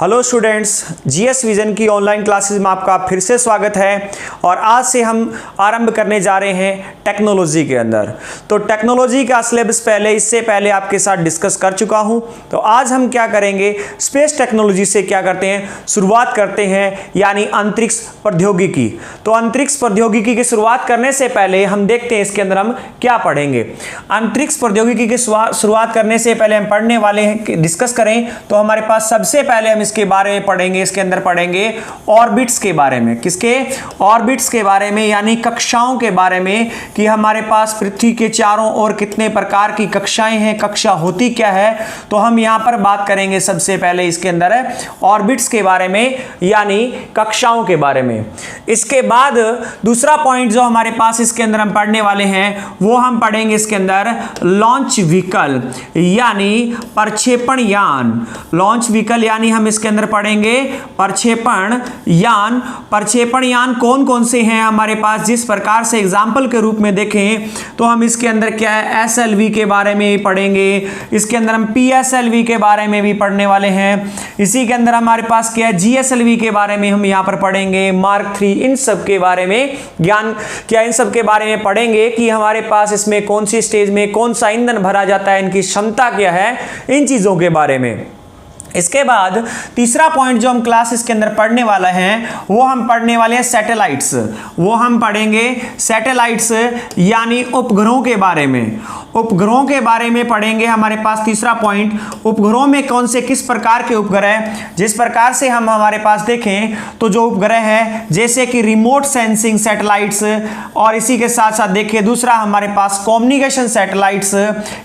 Hello students, GS vision की online classes में आपका फिर से स्वागत है। और आज से हम आरंभ करने जा रहे हैं टेक्नोलॉजी के अंदर। तो टेक्नोलॉजी का सिलेबस इससे पहले आपके साथ डिस्कस कर चुका हूं। तो आज हम क्या करेंगे, स्पेस टेक्नोलॉजी से क्या करते हैं, शुरुआत करते हैं, यानी अंतरिक्ष प्रौद्योगिकी। तो अंतरिक्ष प्रौद्योगिकी की शुरुआत करने से पहले हम देखते हैं इसके अंदर हम क्या पढ़ेंगे। अंतरिक्ष प्रौद्योगिकी की शुरुआत करने से पहले हम पढ़ने वाले हैं, डिस्कस करें तो हमारे पास सबसे पहले हम इसके बारे में पढ़ेंगे, इसके अंदर पढ़ेंगे ऑर्बिट्स के बारे में। किसके? ऑर्बिट्स के बारे में, यानी कक्षाओं के बारे में, कि हमारे पास पृथ्वी के चारों ओर कितने प्रकार की कक्षाएं हैं, कक्षा होती क्या है। तो हम यहां पर बात करेंगे सबसे पहले इसके अंदर ऑर्बिट्स के बारे में, यानी कक्षाओं के बारे में। इसके बाद दूसरा पॉइंट जो हमारे पास इसके अंदर हम पढ़ने वाले हैं वो हम पढ़ेंगे इसके अंदर लॉन्च व्हीकल, यानी प्रक्षेपण यान। लॉन्च व्हीकल यानी हम इसके अंदर पढ़ेंगे प्रक्षेपण यान। प्रक्षेपण यान कौन कौन से हैं हमारे पास, जिस प्रकार से एग्जाम्पल के रूप में देखें तो हम इसके अंदर क्या है, एसएलवी के बारे में भी पढ़ेंगे। इसके अंदर हम पीएसएलवी के बारे में भी पढ़ने वाले हैं। इसी के अंदर हमारे पास क्या है, जीएसएलवी के बारे में हम यहाँ पर पढ़ेंगे, मार्क 3, इन सब के बारे में ज्ञान क्या, इन सब के बारे में पढ़ेंगे कि हमारे पास इसमें कौन सी स्टेज में कौन सा ईंधन भरा जाता है, इनकी क्षमता क्या है, इन चीजों के बारे में। इसके बाद तीसरा पॉइंट जो हम क्लास इसके अंदर पढ़ने वाला हैं वो हम पढ़ने वाले हैं सैटेलाइट्स। वो हम पढ़ेंगे सैटेलाइट्स, यानी उपग्रहों के बारे में। उपग्रहों के बारे में पढ़ेंगे हमारे पास तीसरा पॉइंट। उपग्रहों में कौन से किस प्रकार के उपग्रह, जिस प्रकार से हम हमारे पास देखें तो जो उपग्रह है जैसे कि रिमोट सेंसिंग सैटेलाइट्स, और इसी के साथ साथ देखिए दूसरा हमारे पास कम्युनिकेशन सैटेलाइट्स,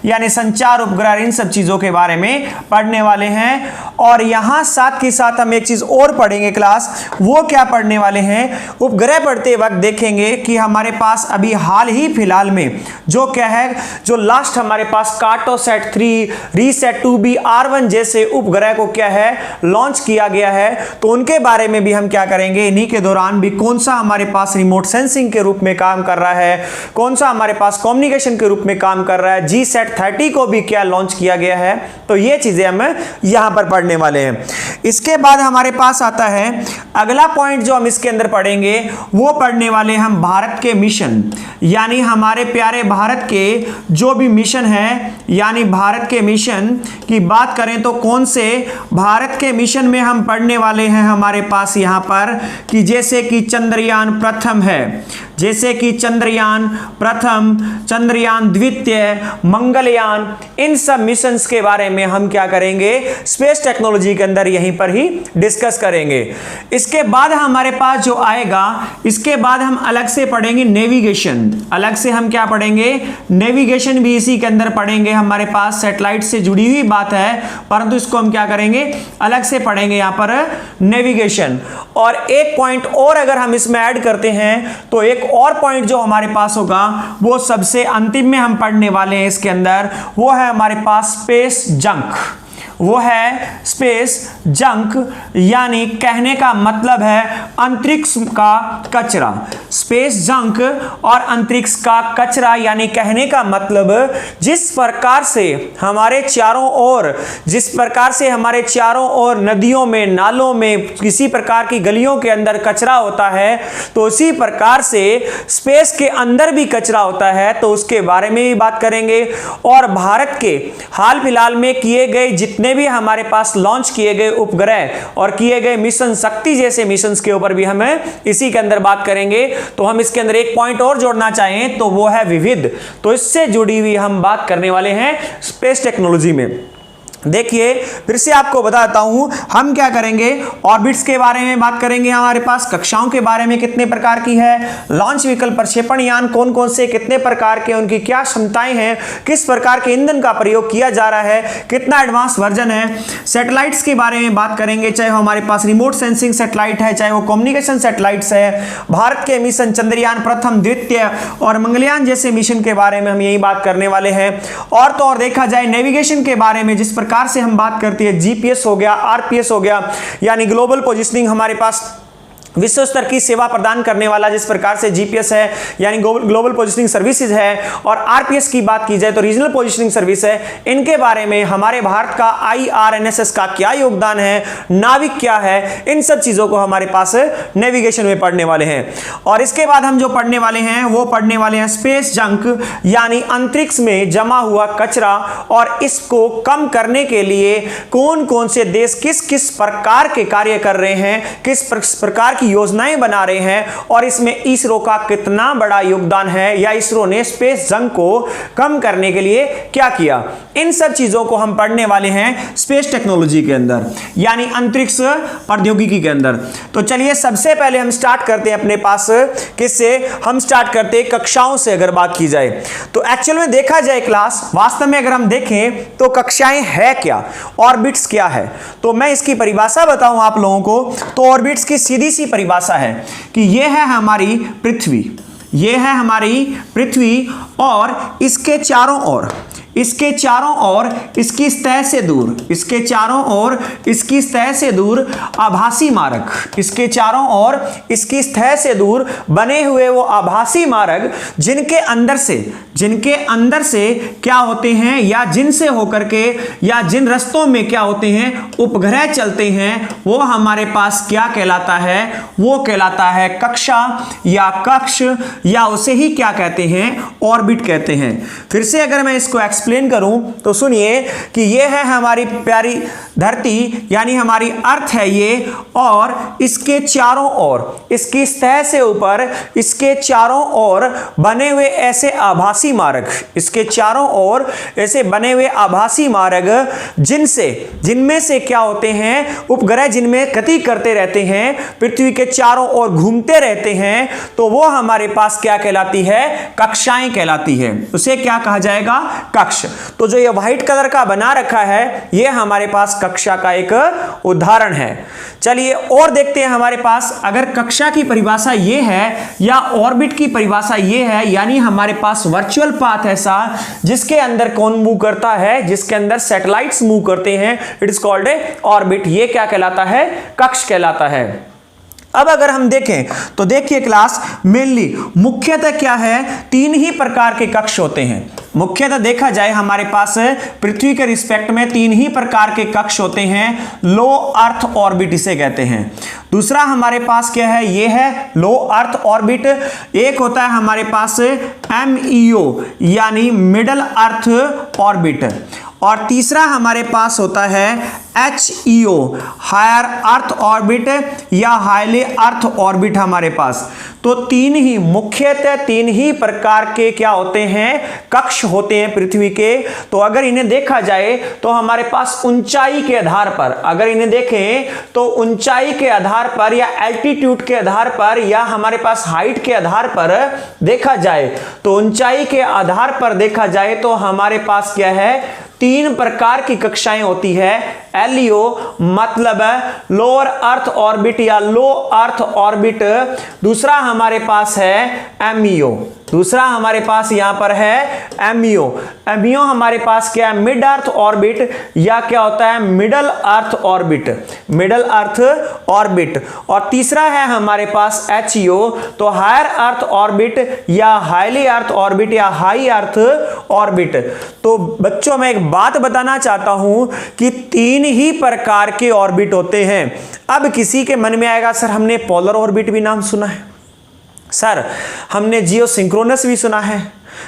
यानी संचार उपग्रह, इन सब चीजों के बारे में पढ़ने वाले हैं। और यहां साथ के साथ हम एक चीज और पढ़ेंगे क्लास, वो क्या पढ़ने वाले हैं, उपग्रह पढ़ते वक्त देखेंगे कि हमारे पास अभी हाल ही फिलहाल में जो क्या है, जो लास्ट हमारे पास कार्टोसैट 3, रीसैट 2B, R1 जैसे उपग्रह को क्या है लॉन्च किया गया है। तो उनके बारे में भी हम क्या करेंगे, इन्हीं के दौरान भी कौन सा हमारे पास रिमोट सेंसिंग के रूप में काम कर रहा है, कौन सा हमारे पास कम्युनिकेशन के रूप में काम कर रहा है। जीसैट 30 को भी क्या लॉन्च किया गया है। तो ये चीजें हम यहां पर पढ़ने वाले हैं। इसके बाद हमारे पास आता है अगला पॉइंट जो हम इसके अंदर पढ़ेंगे, वो पढ़ने वाले हम भारत के मिशन, यानी हमारे प्यारे भारत के जो भी मिशन है, यानी भारत के मिशन की बात करें तो कौन से भारत के मिशन में हम पढ़ने वाले हैं हमारे पास यहां पर, कि जैसे कि चंद्रयान प्रथम है, जैसे कि चंद्रयान प्रथम, चंद्रयान द्वितीय, मंगलयान, इन सब मिशंस के बारे में हम क्या करेंगे, स्पेस टेक्नोलॉजी के अंदर यहीं पर ही डिस्कस करेंगे। इसके बाद हमारे पास जो आएगा, इसके बाद हम अलग से पढ़ेंगे नेविगेशन। अलग से हम क्या पढ़ेंगे, नेविगेशन भी इसी के अंदर पढ़ेंगे। हमारे पास सैटेलाइट से जुड़ी हुई बात है, परंतु इसको हम क्या करेंगे, अलग से पढ़ेंगे यहां पर नेविगेशन। और एक पॉइंट और अगर हम इसमें ऐड करते हैं तो एक और पॉइंट जो हमारे पास होगा वो सबसे अंतिम में हम पढ़ने वाले हैं इसके अंदर, वो है हमारे पास स्पेस जंक। वो है स्पेस जंक, यानी कहने का मतलब है अंतरिक्ष का कचरा। स्पेस जंक और अंतरिक्ष का कचरा, यानी कहने का मतलब जिस प्रकार से हमारे चारों ओर, जिस प्रकार से हमारे चारों ओर नदियों में, नालों में, किसी प्रकार की गलियों के अंदर कचरा होता है, तो उसी प्रकार से स्पेस के अंदर भी कचरा होता है। तो उसके बारे में भी बात करेंगे। और भारत के हाल फिलहाल में किए गए जितने भी हमारे पास लॉन्च किए गए उपग्रह और किए गए मिशन, शक्ति जैसे मिशंस के ऊपर भी हम इसी के अंदर बात करेंगे। तो हम इसके अंदर एक पॉइंट और जोड़ना चाहें तो वो है विविध। तो इससे जुड़ी हुई हम बात करने वाले हैं स्पेस टेक्नोलॉजी में। देखिए फिर से आपको बताता हूं हम क्या करेंगे, ऑर्बिट्स के बारे में बात करेंगे, हमारे पास कक्षाओं के बारे में कितने प्रकार की है, लॉन्च व्हीकल प्रक्षेपण यान कौन कौन से कितने प्रकार के, उनकी क्या क्षमताएं हैं, किस प्रकार के ईंधन का प्रयोग किया जा रहा है, कितना एडवांस वर्जन है। सैटेलाइट्स के बारे में बात करेंगे, चाहे वो हमारे पास रिमोट सेंसिंग सैटेलाइट है, चाहे वो कम्युनिकेशन सैटेलाइट्स है। भारत के मिशन चंद्रयान प्रथम, द्वितीय और मंगलयान जैसे मिशन के बारे में हम यही बात करने वाले हैं। और तो और देखा जाए नेविगेशन के बारे में, जिस प्रकार से हम बात करते हैं जीपीएस हो गया, आरपीएस हो गया, यानी ग्लोबल पोजिशनिंग हमारे पास विश्व स्तर की सेवा प्रदान करने वाला जिस प्रकार से जीपीएस है यानी ग्लोबल पोजिशनिंग सर्विसेज है, और आरपीएस की बात की जाए तो रीजनल पोजिशनिंग सर्विस है, इनके बारे में हमारे भारत का आईआरएनएस का क्या योगदान है, नाविक क्या है, इन सब चीजों को हमारे पास नेविगेशन में पढ़ने वाले हैं। और इसके बाद हम जो पढ़ने वाले हैं वो पढ़ने वाले हैं स्पेस जंक यानी अंतरिक्ष में जमा हुआ कचरा, और इसको कम करने के लिए कौन कौन से देश किस किस प्रकार के कार्य कर रहे हैं, किस प्रकार की योजनाएं बना रहे हैं, और इसमें इसरो का कितना बड़ा योगदान है, या इसरो ने स्पेस जंक को कम करने के लिए क्या किया। इन सब चीजों को हम पढ़ने वाले हैं स्पेस टेक्नोलॉजी के अंदर यानी अंतरिक्ष प्रौद्योगिकी के अंदर। तो चलिए सबसे पहले हम स्टार्ट करते हैं अपने पास किससे, हम स्टार्ट करते हैं कक्षाओं से। अगर बात की जाए तो एक्चुअल में देखा जाए क्लास, वास्तव में अगर हम देखें तो कक्षाएं है क्या, ऑर्बिट्स क्या है, तो मैं इसकी परिभाषा बताऊं आप लोगों को। तो ऑर्बिट्स की सीधी सी परिभाषा है कि यह है हमारी पृथ्वी, यह है हमारी पृथ्वी, और इसके चारों ओर, इसके चारों ओर इसकी सतह से दूर, इसके चारों ओर इसकी सतह से दूर आभासी मार्ग, इसके चारों ओर इसकी सतह से दूर बने हुए वो आभासी मार्ग जिनके अंदर से क्या होते हैं, या जिनसे होकर के, या जिन रास्तों में क्या होते हैं, उपग्रह चलते हैं, वो हमारे पास क्या कहलाता है, वो कहलाता है कक्षा या कक्ष, या उसे ही क्या कहते हैं, ऑर्बिट कहते हैं। फिर से अगर मैं इसको एक्सप्लेन करूं तो सुनिए कि ये है हमारी प्यारी धरती यानी हमारी अर्थ है ये, और इसके चारों ओर, इसकी सतह से ऊपर इसके चारों ओर बने हुए ऐसे आभासी मार्ग, इसके चारों ओर ऐसे बने हुए आभासी मार्ग जिनमें से क्या होते हैं, उपग्रह जिनमें गति करते रहते हैं, पृथ्वी के चारों ओर घूमते रहते हैं, तो वो हमारे पास क्या कहलाती है, कक्षाएं कहलाती है। उसे क्या कहा जाएगा, कक्ष। तो जो ये व्हाइट कलर का बना रखा है ये हमारे पास कक्षा का एक उदाहरण है। चलिए और देखते हैं हमारे पास, अगर कक्षा की परिभाषा ये है या ऑर्बिट की परिभाषा ये है, यानी हमारे पास वर्चुअल पाथ ऐसा जिसके अंदर कौन मूव करता है, जिसके अंदर सैटेलाइट्स मूव करते हैं, it is called a orbit. ये क्या कहलाता है, कक्ष कहलाता है। अब अगर हम देखें तो देखिए क्लास, मेनली मुख्यतः क्या है, तीन ही प्रकार के कक्ष होते हैं। मुख्यतः देखा जाए हमारे पास पृथ्वी के रिस्पेक्ट में तीन ही प्रकार के कक्ष होते हैं। लो अर्थ ऑर्बिट इसे कहते हैं। दूसरा हमारे पास क्या है, ये है लो अर्थ ऑर्बिट। एक होता है हमारे पास MEO यानी मिडल अर्थ ऑर्बिट, और तीसरा हमारे पास होता है HEO हायर अर्थ ऑर्बिट या हाईली अर्थ ऑर्बिट हमारे पास। तो मुख्यतः तीन ही प्रकार के क्या होते हैं, कक्ष होते हैं पृथ्वी के। तो अगर इन्हें देखा जाए तो हमारे पास ऊंचाई के आधार पर, अगर इन्हें देखें तो ऊंचाई के आधार पर या एल्टीट्यूड के आधार पर या हमारे पास हाइट के आधार पर देखा जाए, तो ऊंचाई के आधार पर देखा जाए तो हमारे पास क्या है, तीन प्रकार की कक्षाएं होती है। LEO मतलब लोअर अर्थ ऑर्बिट या लो अर्थ ऑर्बिट। दूसरा हमारे पास है MEO, दूसरा हमारे पास यहां पर है MEO हमारे पास क्या है, मिड अर्थ ऑर्बिट या क्या होता है, middle earth orbit, middle earth orbit. और तीसरा है हमारे पास HEO, तो हायर अर्थ ऑर्बिट या हाईली अर्थ ऑर्बिट या हाई अर्थ ऑर्बिट। तो बच्चों मैं एक बात बताना चाहता हूं कि तीन ही प्रकार के ऑर्बिट होते हैं। अब किसी के मन में आएगा, सर हमने पोलर ऑर्बिट भी नाम सुना है, सर हमने जियो सिंक्रोनस भी सुना है,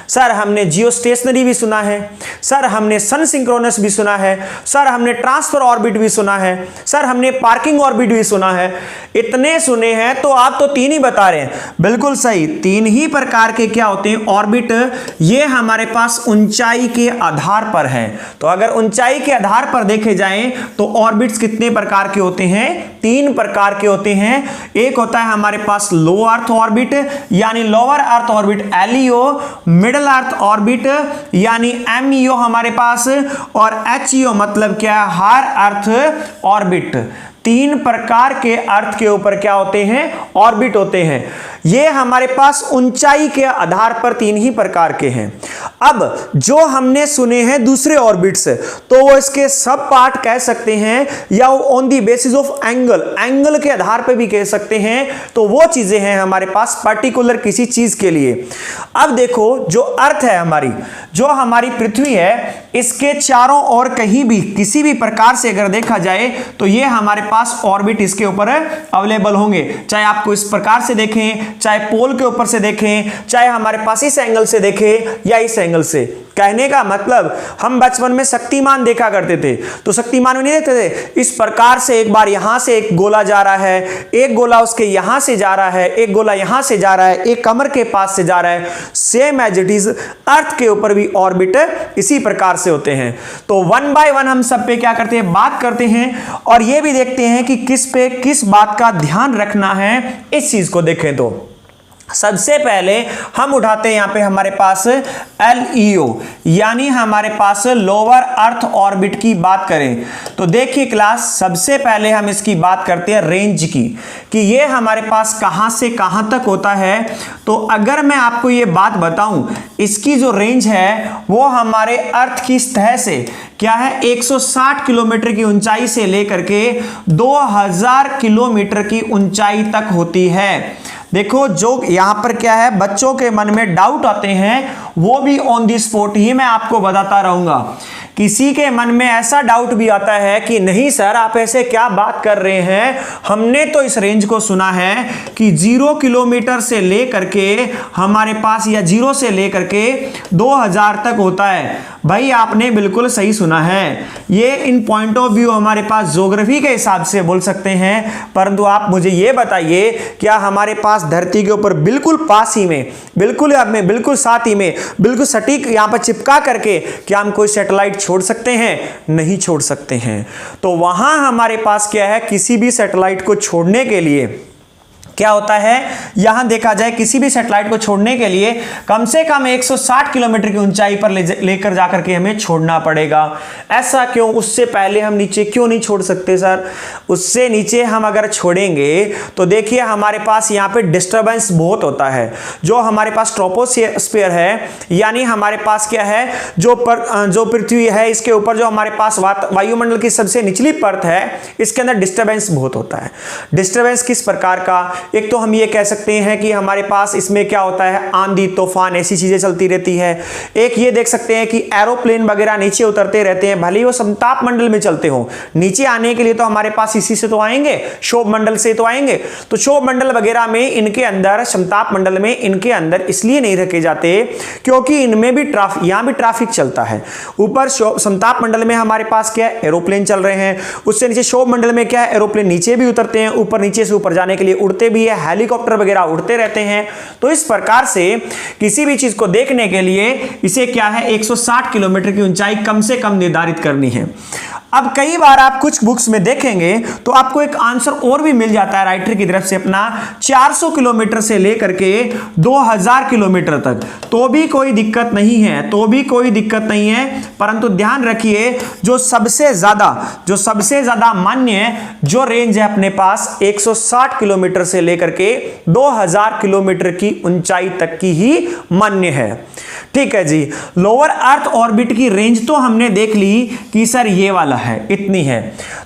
सर हमने जियो स्टेशनरी भी सुना है, सर हमने सन सिंक्रोनस भी सुना है, सर हमने ट्रांसफर ऑर्बिट भी सुना है, सर हमने पार्किंग ऑर्बिट भी सुना है। इतने सुने हैं तो आप तो तीन ही बता रहे हैं। बिल्कुल सही, तीन ही प्रकार के क्या होते हैं, ऑर्बिट। ये हमारे पास ऊंचाई के आधार पर है। तो अगर ऊंचाई के आधार पर देखे जाएं तो ऑर्बिट्स कितने प्रकार के होते हैं, तीन प्रकार के होते हैं। एक होता है हमारे पास लो अर्थ ऑर्बिट यानी lower earth orbit LEO, middle earth orbit यानी MEO हमारे पास, और HEO मतलब क्या है, हायर अर्थ ऑर्बिट। तीन प्रकार के अर्थ के ऊपर क्या होते हैं, ऑर्बिट होते हैं। ये हमारे पास ऊंचाई के आधार पर 3 ही प्रकार के हैं। अब जो हमने सुने हैं दूसरे ऑर्बिट्स, तो वो इसके सब पार्ट कह सकते हैं या वो on the basis of angle के आधार पर भी कह सकते हैं। तो वो चीजें हैं हमारे पास पर्टिकुलर किसी चीज के लिए। अब देखो जो अर्थ है हमारी, जो हमारी पृथ्वी है, इसके चारों ओर कहीं भी किसी भी प्रकार से अगर देखा जाए तो ये हमारे पास ऑर्बिट इसके ऊपर अवेलेबल होंगे। चाहे आपको इस प्रकार से देखें, चाहे पोल के ऊपर से देखें, चाहे हमारे पास इस एंगल से देखें या इस एंगल से। कहने का मतलब हम बचपन में शक्तिमान देखा करते थे, तो शक्तिमान में नहीं देखते थे इस प्रकार से एक बार यहां से एक गोला जा रहा है, एक गोला उसके यहां से जा रहा है, एक गोला यहां से जा रहा है, एक कमर के पास से जा रहा है। Same as it is earth के ऊपर भी ऑर्बिट इसी प्रकार से होते हैं। तो 1 बाय 1 हम सब पे क्या करते हैं, बात करते हैं और ये भी देखते हैं कि किस पे किस बात का ध्यान रखना है। इस चीज को देखें तो सबसे पहले हम उठाते हैं यहां पे हमारे पास LEO, यानी हमारे पास लोअर अर्थ ऑर्बिट की बात करें तो देखिए क्लास, सबसे पहले हम इसकी बात करते हैं रेंज की, कि ये हमारे पास कहां से कहां तक होता है। तो अगर मैं आपको ये बात बताऊं, इसकी जो रेंज है वो हमारे अर्थ की सतह से क्या है 160 किलोमीटर की ऊंचाई से लेकर के 2000 किलोमीटर की ऊंचाई तक होती है। देखो जो यहां पर क्या है, बच्चों के मन में डाउट आते हैं वो भी ऑन दी स्पॉट ही मैं आपको बताता रहूंगा। किसी के मन में ऐसा डाउट भी आता है कि नहीं सर आप ऐसे क्या बात कर रहे हैं, हमने तो इस रेंज को सुना है कि 0 किलोमीटर से लेकर के हमारे पास या 0 से लेकर के 2000 तक होता है। भाई आपने बिल्कुल सही सुना है, ये इन पॉइंट ऑफ व्यू हमारे पास ज्योग्राफी के हिसाब से बोल सकते हैं, परंतु आप मुझे ये बताइए क्या हमारे पास धरती के ऊपर बिल्कुल पास ही में, बिल्कुल साथ ही में, बिल्कुल सटीक यहां पर चिपका करके क्या हम कोई सैटेलाइट छोड़ सकते हैं? नहीं छोड़ सकते हैं। तो वहां हमारे पास क्या है, किसी भी सैटेलाइट को छोड़ने के लिए क्या होता है, यहां देखा जाए किसी भी सैटेलाइट को छोड़ने के लिए कम से कम 160 किलोमीटर की ऊंचाई पर लेकर जाकर के हमें छोड़ना पड़ेगा। ऐसा क्यों? उससे पहले हम नीचे क्यों नहीं छोड़ सकते सर? उससे नीचे हम अगर छोड़ेंगे तो देखिए हमारे पास यहां पे डिस्टरबेंस बहुत होता है। जो हमारे पास ट्रोपोस्फीयर है, यानी हमारे पास क्या है, जो पृथ्वी है इसके ऊपर जो हमारे पास वायुमंडल की सबसे निचली परत है, इसके अंदर डिस्टरबेंस बहुत होता है। डिस्टरबेंस किस प्रकार का? एक तो हम ये कह सकते हैं कि हमारे पास इसमें क्या होता है, आंधी तूफान ऐसी चीजें चलती रहती है। एक ये देख सकते हैं कि एरोप्लेन वगैरह नीचे उतरते रहते हैं, भले ही वो समताप मंडल में चलते हो। नीचे आने के लिए तो हमारे पास इसी से तो आएंगे, क्षोभ मंडल से तो आएंगे। तो क्षोभ मंडल वगैरह में इनके अंदर, समताप मंडल में इनके अंदर इसलिए नहीं रखे जाते क्योंकि इनमें भी यहां भी ट्रैफिक चलता है। ऊपर समताप मंडल में हमारे पास क्या है, एरोप्लेन चल रहे हैं, उससे नीचे क्षोभ मंडल में क्या है, एरोप्लेन नीचे भी उतरते हैं, ऊपर नीचे से ऊपर जाने के लिए उड़ते भी है, हेलीकॉप्टर वगैरह उड़ते रहते हैं। तो इस प्रकार से किसी भी चीज को देखने के लिए इसे क्या है 160 किलोमीटर की ऊंचाई कम से कम निर्धारित करनी है। अब कई बार आप कुछ बुक्स में देखेंगे तो आपको एक आंसर और भी मिल जाता है राइटर की तरफ से अपना 400 किलोमीटर से लेकर के 2000 किलोमीटर तक, तो भी कोई दिक्कत नहीं है, तो भी कोई दिक्कत नहीं है। परंतु ध्यान रखिए जो सबसे ज्यादा मान्य जो रेंज है अपने पास 160 किलोमीटर से लेकर के 2000 किलोमीटर की ऊंचाई तक की ही मान्य है। ठीक है जी, लोअर अर्थ ऑर्बिट की रेंज तो हमने देख ली कि सर ये वाला है, इतनी है।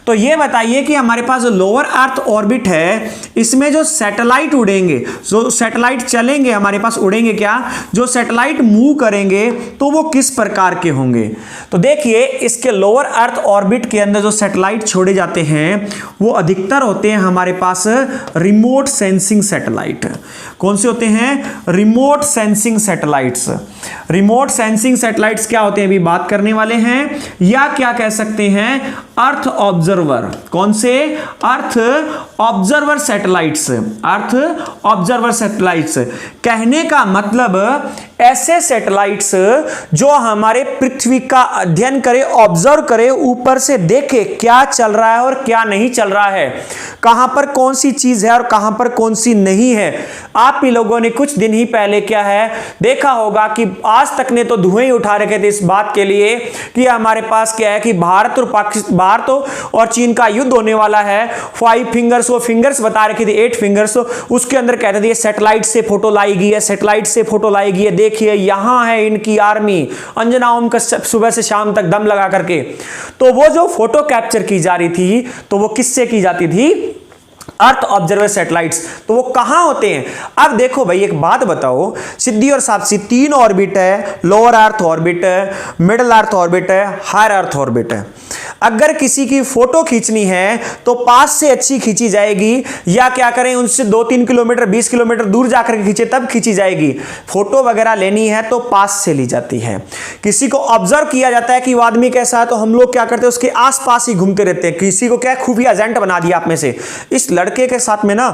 तो ये बताइए कि हमारे पास जो लोअर अर्थ ऑर्बिट है इसमें जो सैटेलाइट उड़ेंगे, जो सैटेलाइट चलेंगे हमारे पास, उड़ेंगे क्या, जो सैटेलाइट मूव करेंगे तो वो किस प्रकार के होंगे? तो देखिए इसके लोअर अर्थ ऑर्बिट के अंदर जो सैटेलाइट छोड़े जाते हैं वो अधिकतर होते हैं हमारे पास रिमोट सेंसिंग सैटेलाइट। कौन से होते हैं? Remote sensing satellites. Remote sensing satellites क्या होते हैं अभी बात करने वाले हैं, या क्या कह सकते हैं अर्थ ऑब्जर्वर। कौन से? अर्थ ऑब्जर्वर सैटेलाइट्स। अर्थ ऑब्जर्वर सैटेलाइट्स कहने का मतलब ऐसे सैटेलाइट्स जो हमारे पृथ्वी का अध्ययन करे, ऑब्जर्व करे, ऊपर से देखे क्या चल रहा है और क्या नहीं चल रहा है, कहां पर कौन सी चीज है और कहां पर कौन सी नहीं है। आप ही लोगों ने कुछ दिन ही पहले क्या है देखा होगा कि आज तक ने तो धुएं ही उठा रखे थे इस बात के लिए कि हमारे पास क्या है कि भारत और चीन का युद्ध होने वाला है। 5 फिंगर्स, वो फिंगर्स बता रखे थे 8 फिंगर्स, उसके अंदर कहते थे सैटेलाइट से फोटो लाई गई है, सैटेलाइट से फोटो लाई गई है, देखिए यहां है इनकी आर्मी, अंजना ओम का सुबह से शाम तक दम लगा करके। तो वो जो फोटो कैप्चर की जा रही थी तो वो किससे की जाती थी? अर्थ ऑब्जर्वर सैटेलाइट्स। तो वो कहां होते हैं? अब देखो भाई एक बात बताओ, सिद्धि और सापसी 3 ऑर्बिट है, लोअर अर्थ ऑर्बिट है, मिडिल अर्थ ऑर्बिट है, हायर अर्थ ऑर्बिट है। अगर किसी की फोटो खींचनी है तो पास से अच्छी खींची जाएगी या क्या करें उनसे 2-3 किलोमीटर 20 किलोमीटर दूर जाकर खींचे तब खींची जाएगी। फोटो वगैरह लेनी है तो पास से ली जाती है। किसी को ऑब्जर्व किया जाता है कि वो आदमी कैसा है तो हम लोग क्या करते हैं उसके आसपास ही घूमते रहते हैं। किसी को क्या खुफिया एजेंट बना दिया आप में से। इस लड़के के साथ में ना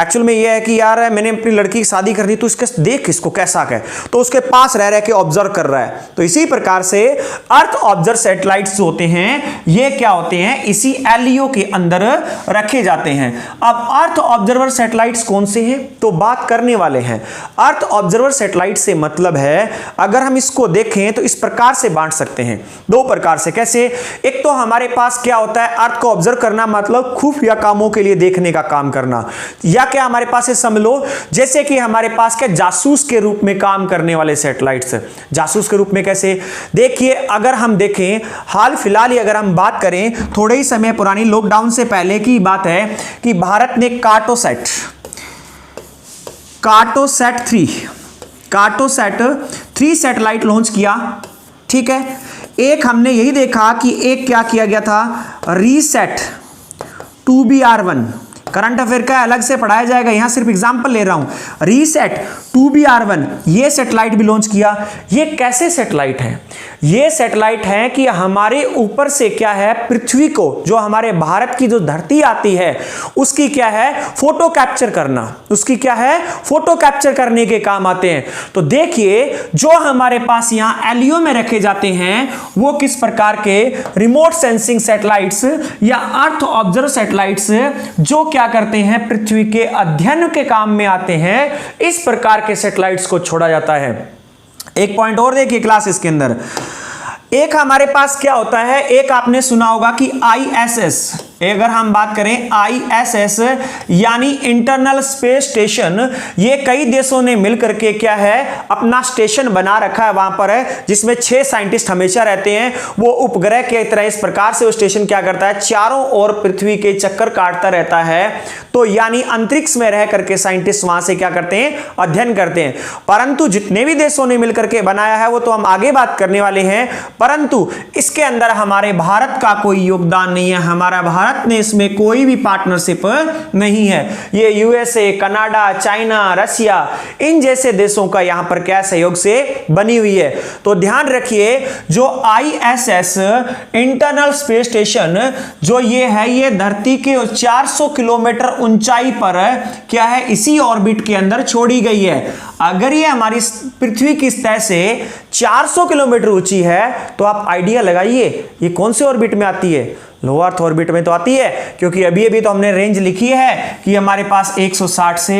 एक्चुअल में यह है कि यार मैंने अपनी लड़की की शादी कर दी तो इसके देख इसको कैसा है, तो उसके पास रह के ऑब्जर्व कर रहा है। तो इसी प्रकार से अर्थ ऑब्जर्व सैटेलाइट्स होते हैं ये क्या होते हैं? इसी एलईओ के अंदर रखे जाते हैं। अब अर्थ ऑब्जर्वर सैटेलाइट्स कौन से हैं तो बात करने वाले हैं। अर्थ ऑब्जर्वर सैटेलाइट से मतलब है अगर हम इसको देखें तो इस प्रकार से बांट सकते हैं 2 प्रकार से। कैसे? एक तो हमारे पास क्या होता है अर्थ को ऑब्जर्व करना मतलब खुफिया कामों के लिए देखने का काम करना, या क्या हमारे पास है समझ लो जैसे कि हमारे पास क्या जासूस के रूप में काम करने वाले सैटेलाइट्स। जासूस के रूप में कैसे? देखिए अगर हम देखें हाल फिलहाल ही अगर हम बात करें थोड़े ही समय पुरानी लॉकडाउन से पहले की बात है कि भारत ने कार्टोसैट 3 सैटेलाइट लॉन्च किया। ठीक है, एक हमने यही देखा कि एक क्या किया गया था रीसेट 2BR1। करंट अफेयर का अलग से पढ़ाया जाएगा, यहां सिर्फ एग्जांपल ले रहा हूं। रीसेट 2BR1 ये सैटेलाइट भी लॉन्च किया। ये कैसे सैटेलाइट है? ये सैटेलाइट है कि हमारे ऊपर से क्या है पृथ्वी को जो हमारे भारत की जो धरती आती है उसकी क्या है फोटो कैप्चर करना, उसकी क्या है फोटो कैप्चर करने के काम आते हैं। तो देखिए जो हमारे पास यहां एलईओ में रखे जाते हैं वो किस प्रकार के रिमोट सेंसिंग सैटेलाइट्स या अर्थ ऑब्जर्व सैटेलाइट्स जो क्या करते हैं पृथ्वी के अध्ययन के काम में आते हैं, इस प्रकार के सैटेलाइट्स को छोड़ा जाता है। एक पॉइंट और देखिए क्लास इसके अंदर एक हमारे पास क्या होता है, एक आपने सुना होगा कि आईएसएस। अगर हम बात करें आईएसएस यानी इंटरनल स्पेस स्टेशन, ये कई देशों ने मिलकर के क्या है अपना स्टेशन बना रखा है वहां पर है जिसमें 6 साइंटिस्ट हमेशा रहते हैं। वो उपग्रह के तरह इस प्रकार से वो स्टेशन क्या करता है चारों ओर पृथ्वी के चक्कर काटता रहता है। तो यानी अंतरिक्ष में रह करके साइंटिस्ट वहां से क्या करते हैं अध्ययन करते हैं। परंतु जितने भी देशों ने मिलकर के बनाया है वो तो हम आगे बात करने वाले हैं, परंतु इसके अंदर हमारे भारत का कोई योगदान नहीं है। हमारा भारत ने इसमें कोई भी पार्टनरशिप नहीं है। ये यूएसए, कनाडा, चाइना, रशिया इन जैसे देशों का यहां पर क्या सहयोग से बनी हुई है। तो ध्यान रखिए जो आईएसएस इंटरनल स्पेस स्टेशन जो ये है ये धरती के 400 किलोमीटर ऊंचाई पर क्या है इसी ऑर्बिट के अंदर छोड़ी गई है। अगर ये हमारी पृथ्वी की सतह से 400 किलोमीटर ऊंची है तो आप आइडिया लगाइए ये कौन से ऑर्बिट में आती है। लो अर्थ ऑर्बिट में तो आती है, क्योंकि अभी अभी तो हमने रेंज लिखी है कि हमारे पास 160 से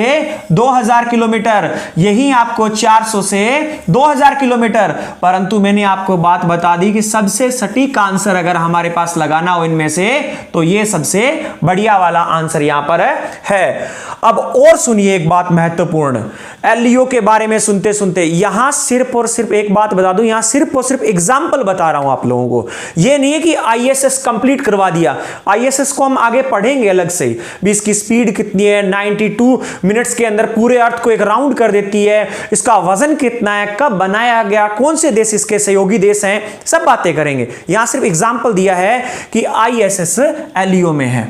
2000 किलोमीटर, यही आपको 400 से 2000 किलोमीटर। परंतु मैंने आपको बात बता दी कि सबसे सटीक आंसर अगर हमारे पास लगाना हो इनमें से तो ये सबसे बढ़िया वाला आंसर यहां पर है। अब और सुनिए एक बात महत्वपूर्ण, एलईओ के बारे में सुनते सुनते यहां सिर्फ और सिर्फ एक बात बता दूं, यहां सिर्फ और सिर्फ एग्जाम्पल बता रहा हूं आप लोगों को। यह नहीं है कि आईएसएस कंप्लीट करवा दिया, आईएसएस को हम आगे पढ़ेंगे अलग से भी। इसकी स्पीड कितनी है, 92 मिनट्स के अंदर पूरे अर्थ को एक राउंड कर देती है, इसका वजन कितना है, कब बनाया गया, कौन से देश इसके सहयोगी देश हैं, सब बातें करेंगे। यहां सिर्फ एग्जाम्पल दिया है कि आईएसएस एलईओ में है।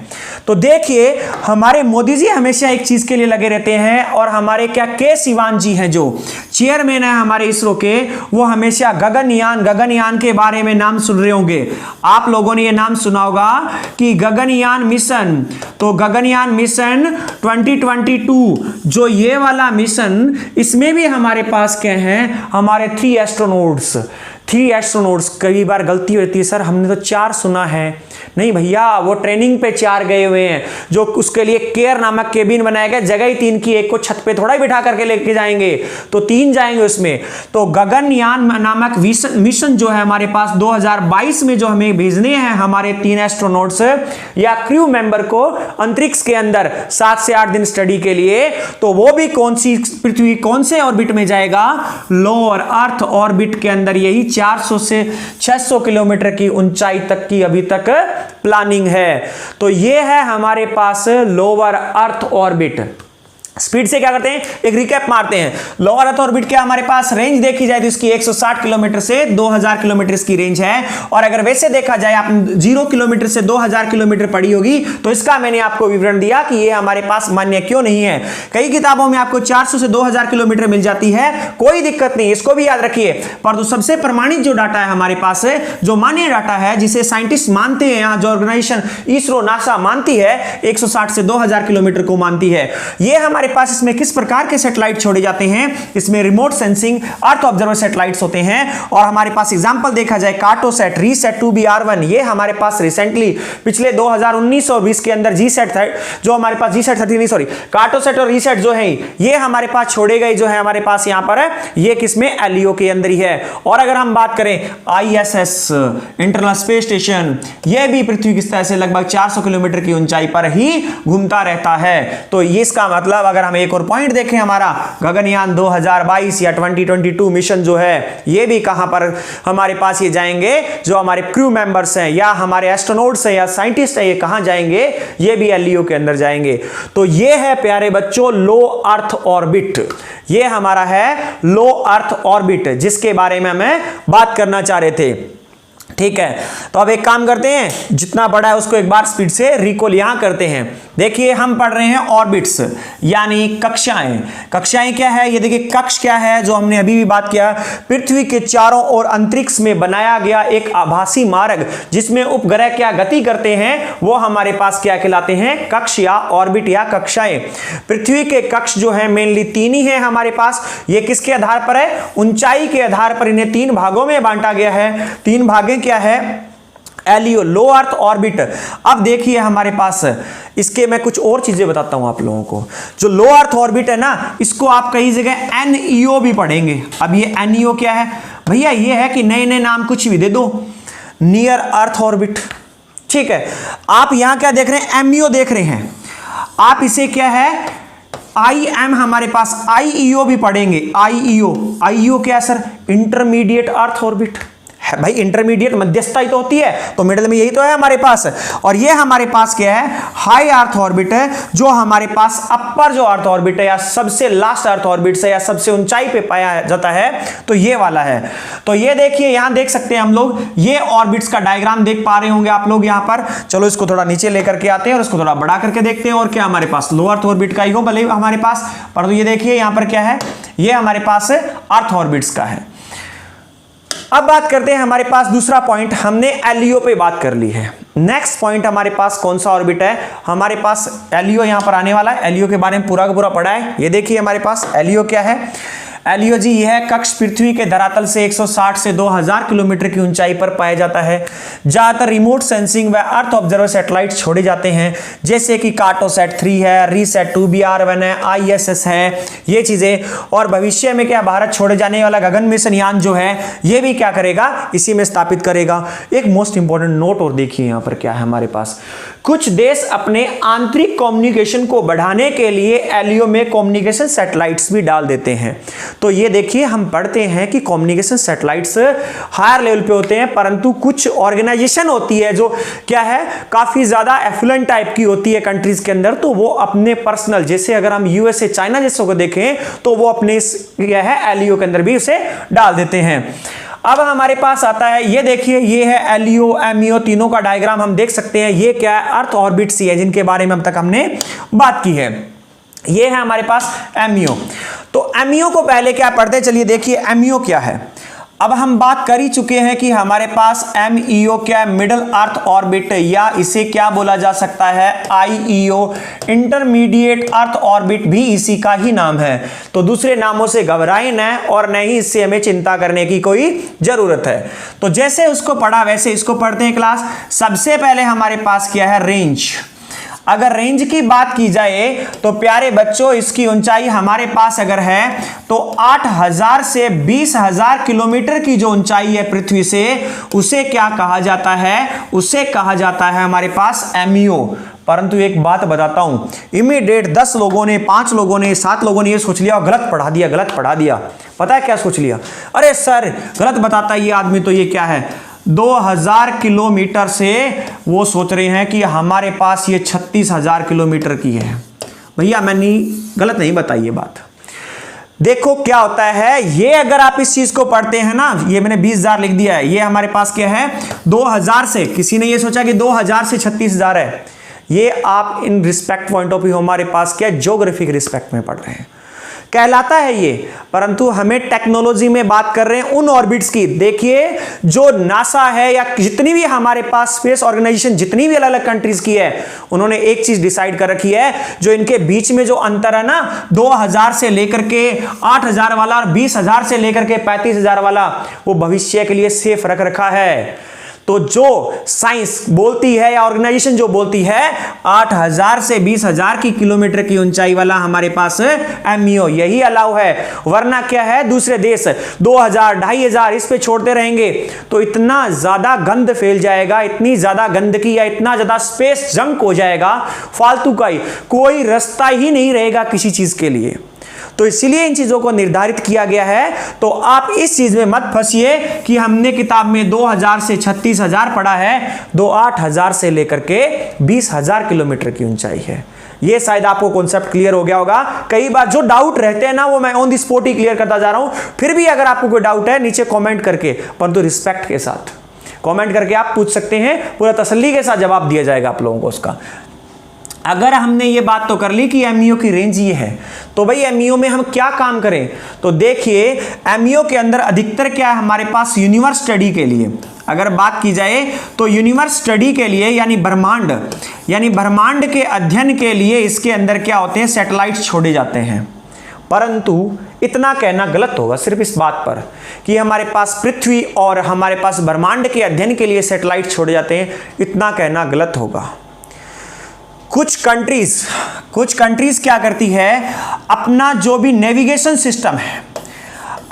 तो देखिए हमारे मोदी जी हमेशा एक चीज के लिए लगे रहते हैं और हमारे क्या के सिवान जी हैं जो चेयरमैन है हमारे इसरो के, वो हमेशा गगनयान के बारे में नाम सुन रहे होंगे। आप लोगों ने ये नाम सुना होगा कि गगनयान मिशन। तो गगनयान मिशन 2022 जो ये वाला मिशन, इसमें भी हमारे पास क्या है हमारे 3 3 एस्ट्रोनॉट्स। कई बार गलती होती है, सर हमने तो 4 सुना है। नहीं भैया, वो ट्रेनिंग पे 4 गए हुए हैं, जो उसके लिए केयर नामक केबिन बनाया गया, जगह ही 3 की, एक को छत पे थोड़ा ही बिठा करके लेके जाएंगे, तो 3 जाएंगे उसमें। तो गगनयान नामक मिशन जो है हमारे पास 2022 में जो हमें भेजने हैं हमारे 3 एस्ट्रोनॉट्स या क्रू मेंबर को अंतरिक्ष के अंदर 7 से 8 दिन स्टडी के लिए, तो वो भी पृथ्वी कौन से ऑर्बिट में जाएगा? लोअर अर्थ ऑर्बिट के अंदर। यही 400 से 600 किलोमीटर की ऊंचाई तक की अभी तक प्लानिंग है। तो ये है हमारे पास लोअर अर्थ ऑर्बिट। स्पीड से क्या करते हैं, एक रिकैप मारते हैं। लोअर अर्थ ऑर्बिट क्या हमारे पास रेंज देखी जाए तो इसकी 160 किलोमीटर से 2000 किलोमीटर की रेंज है। और अगर वैसे देखा जाए, आप 0 किलोमीटर से 2000 किलोमीटर पड़ी होगी, तो इसका मैंने आपको विवरण दिया कि ये हमारे पास मान्य क्यों नहीं है। कई किताबों में आपको 400 से 2000 किलोमीटर मिल जाती है, कोई दिक्कत नहीं, इसको भी याद रखिए। परंतु सबसे प्रमाणित जो डाटा है हमारे पास, जो मान्य डाटा है, जिसे साइंटिस्ट मानते हैं, यहाँ जो ऑर्गेनाइजेशन इसरो नासा मानती है, 160 से 2000 किलोमीटर को मानती है। ये हमारे पास इसमें किस प्रकार के सैटेलाइट छोड़े जाते हैं? इसमें रिमोट सेंसिंग अर्थ ऑब्जर्वर सैटेलाइट्स होते हैं। और हमारे पास एग्जांपल देखा जाए, कार्टोसैट, रीसैट 2BR1, ये हमारे पास रिसेंटली पिछले 2019 और 20 के अंदर जीसैट जो हमारे पास जीसैट 30 नहीं सॉरी कार्टोसैट और रीसैट जो है ये हमारे पास छोड़े गए, जो है हमारे पास यहां पर है, ये किसमें? एलईओ के अंदर ही है। और अगर हम बात करें आईएसएस इंटरनेशनल स्पेस स्टेशन, ये भी पृथ्वी की सतह से लगभग 400 किलोमीटर की ऊंचाई पर ही घूमता रहता है। तो इसका मतलब अगर हम एक और पॉइंट देखें, हमारा गगनयान 2022 या 2022 मिशन जो है, ये भी कहां पर हमारे पास ये जाएंगे? जो हमारे क्रू मेंबर्स हैं या हमारे एस्ट्रोनॉट्स हैं या साइंटिस्ट हैं, ये कहां जाएंगे? ये भी एलईओ के अंदर जाएंगे। तो ये है प्यारे बच्चों लो अर्थ ऑर्बिट। ये हमारा है लो अर्थ ऑर्बिट, जिसके बारे में हमें बात करना चाह रहे थे। ठीक है, तो अब एक काम करते हैं, जितना बड़ा है उसको एक बार स्पीड से रिकॉल यहां करते हैं। देखिए हम पढ़ रहे हैं ऑर्बिट्स, यानी कक्षाएं। कक्षाएं क्या है? ये देखिए कक्ष क्या है, जो हमने अभी भी बात किया, पृथ्वी के चारों ओर अंतरिक्ष में बनाया गया एक आभासी मार्ग, जिसमें उपग्रह क्या गति करते हैं, वो हमारे पास क्या कहलाते हैं? कक्ष या ऑर्बिट या कक्षाएं। पृथ्वी के कक्ष जो है मेनली 3 ही है हमारे पास। ये किसके आधार पर है? ऊंचाई के आधार पर इन्हें 3 भागों में बांटा गया है। 3 भागें क्या है? एलईओ, लो अर्थ ऑर्बिट। अब देखिए हमारे पास इसके मैं कुछ और चीजें बताता हूं आप लोगों को। जो लो अर्थ ऑर्बिट है ना, इसको आप कई जगह एनईओ भी पढ़ेंगे। अब ये एनईओ क्या है भैया? ये है कि नए नए नाम कुछ भी दे दो, नियर अर्थ ऑर्बिट। ठीक है, आप यहां क्या देख रहे हैं? एमईओ देख रहे हैं आप। इसे क्या है? IM हमारे पास आईईओ भी पढ़ेंगे। आईईओ क्या है सर? Intermediate earth orbit. भाई इंटरमीडिएट मध्यस्थता ही तो होती है, तो मिडिल में यही तो है हमारे पास। और ये हमारे पास क्या है? हाई अर्थ ऑर्बिट है, जो हमारे पास अपर जो अर्थ ऑर्बिट है या सबसे लास्ट अर्थ ऑर्बिट से या सबसे ऊंचाई पे पाया जाता है, तो ये वाला है। तो ये देखिए यहां देख सकते हैं हम लोग, ये ऑर्बिट्स का डायग्राम देख पा रहे होंगे आप लोग यहां पर। चलो इसको थोड़ा नीचे लेकर के आते हैं और इसको थोड़ा बड़ा करके देखते हैं। और क्या हमारे पास लो अर्थ ऑर्बिट का ही हो भले हमारे पास, पर तो ये देखिए यहां पर क्या है? ये हमारे पास अर्थ ऑर्बिट्स का है। अब बात करते हैं हमारे पास दूसरा पॉइंट, हमने एलईओ पे बात कर ली है। नेक्स्ट पॉइंट हमारे पास कौन सा ऑर्बिट है? हमारे पास एलईओ यहां पर आने वाला है। एलईओ के बारे में पूरा का पूरा पढ़ा है। ये देखिए हमारे पास एलईओ क्या है? एलईओ जी यह कक्ष पृथ्वी के धरातल से 160 से 2000 किलोमीटर की ऊंचाई पर पाया जाता है। ज्यादातर रिमोट सेंसिंग व अर्थ ऑब्जर्वर सैटेलाइट छोड़े जाते हैं, जैसे कि कार्टोसैट 3 है, रीसैट 2BR1 है, आईएसएस है, ये चीजें। और भविष्य में क्या भारत छोड़े जाने वाला गगन मिशन यान जो है, ये भी क्या करेगा? इसी में स्थापित करेगा। एक मोस्ट इंपॉर्टेंट नोट और देखिए यहां पर क्या है हमारे पास, कुछ देश अपने आंतरिक कम्युनिकेशन को बढ़ाने के लिए एलईओ में कम्युनिकेशन सैटेलाइट्स भी डाल देते हैं। तो ये देखिए हम पढ़ते हैं कि कम्युनिकेशन सैटेलाइट्स हायर लेवल पे होते हैं, परंतु कुछ ऑर्गेनाइजेशन होती है जो क्या है? काफी ज्यादा एफ्लुएंट टाइप की होती है कंट्रीज के अंदर, तो वो अपने पर्सनल, जैसे अगर हम यूएसए चाइना जैसों को देखें, तो वो अपने क्या है एलईओ के अंदर भी उसे डाल देते हैं। अब हमारे पास आता है, ये देखिए ये है एलईओ एमईओ, तीनों का डायग्राम हम देख सकते हैं। ये क्या है? अर्थ ऑर्बिट्स ही है, जिनके बारे में अब तक हमने बात की है। ये है हमारे पास एमईओ। तो एमईओ को पहले क्या पढ़ते, चलिए देखिए एमईओ क्या है। अब हम बात कर ही चुके हैं कि हमारे पास MEO क्या है, मिडल अर्थ ऑर्बिट, या इसे क्या बोला जा सकता है, IEO, इंटरमीडिएट अर्थ ऑर्बिट भी इसी का ही नाम है। तो दूसरे नामों से घबराएं न, और न ही इससे हमें चिंता करने की कोई जरूरत है। तो जैसे उसको पढ़ा वैसे इसको पढ़ते हैं क्लास। सबसे पहले हमारे पास क्या है, रेंज। अगर रेंज की बात की जाए तो प्यारे बच्चों, इसकी ऊंचाई हमारे पास अगर है तो 8000 से 20000 किलोमीटर की जो ऊंचाई है पृथ्वी से, उसे क्या कहा जाता है, उसे कहा जाता है हमारे पास MEO। परंतु एक बात बताता हूं, इमीडिएट 10 लोगों ने, 5 लोगों ने, 7 लोगों ने ये सोच लिया और गलत पढ़ा दिया, गलत पढ़ा दिया। पता है क्या सोच लिया, अरे सर गलत बताता है ये आदमी, तो ये क्या है 2000 किलोमीटर से वो सोच रहे हैं कि हमारे पास ये 36000 किलोमीटर की है। भैया मैंने गलत नहीं बताई ये बात। देखो क्या होता है, ये अगर आप इस चीज को पढ़ते हैं ना, ये मैंने 20000 लिख दिया है, ये हमारे पास क्या है 2000 से, किसी ने ये सोचा कि 2000 से 36000 है। ये आप in respect point of view हमारे पास क्या ज्योग्राफिक रिस्पेक्ट में पढ़ रहे हैं, कहलाता है ये। परंतु हमें टेक्नोलॉजी में बात कर रहे हैं उन ऑर्बिट्स की। देखिए जो नासा है या जितनी भी हमारे पास स्पेस ऑर्गेनाइजेशन, जितनी भी अलग अलग कंट्रीज की है, उन्होंने एक चीज डिसाइड कर रखी है, जो इनके बीच में जो अंतर है ना, 2000 से लेकर के 8000 वाला और 20000 से लेकर के 35000 वाला, वो भविष्य के लिए सेफ रख रखा है। तो जो साइंस बोलती है या ऑर्गेनाइजेशन जो बोलती है 8000 से 20000 की किलोमीटर की ऊंचाई वाला हमारे पास MEO यही अलाउ है। वरना क्या है, दूसरे देश 2000, 2500 इस पे छोड़ते रहेंगे तो इतना ज्यादा गंद फैल जाएगा, इतनी ज्यादा गंदगी या इतना ज्यादा स्पेस जंक हो जाएगा, फालतू का ही कोई रास्ता ही नहीं रहेगा किसी चीज के लिए। तो इसलिए इन चीजों को निर्धारित किया गया है। तो आप इस चीज में मत फंसिए कि हमने किताब में 2000 से 36000 पढ़ा है, 8000 से लेकर के 20000 किलोमीटर की ऊंचाई है। ये शायद आपको कॉन्सेप्ट क्लियर हो गया होगा। कई बार जो डाउट रहते हैं ना, वो मैं on the spot he clear करता जा रहा हूं। फिर भी अगर आपको कोई डाउट है नीचे कॉमेंट करके, परंतु रिस्पेक्ट के साथ कॉमेंट करके आप पूछ सकते हैं, पूरा तसल्ली के साथ जवाब दिया जाएगा आप लोगों को उसका। अगर हमने ये बात तो कर ली कि MEO की रेंज ये है, तो भाई MEO में हम क्या काम करें। तो देखिए MEO के अंदर अधिकतर क्या है हमारे पास, यूनिवर्स स्टडी के लिए अगर बात की जाए तो यूनिवर्स स्टडी के लिए यानी ब्रह्मांड के अध्ययन के लिए इसके अंदर क्या होते हैं, सैटेलाइट्स छोड़े जाते हैं। परंतु इतना कहना गलत होगा सिर्फ इस बात पर कि हमारे पास पृथ्वी और हमारे पास ब्रह्मांड के अध्ययन के लिए सैटेलाइट छोड़े जाते हैं, इतना कहना गलत होगा। कुछ कंट्रीज क्या करती है, अपना जो भी नेविगेशन सिस्टम है,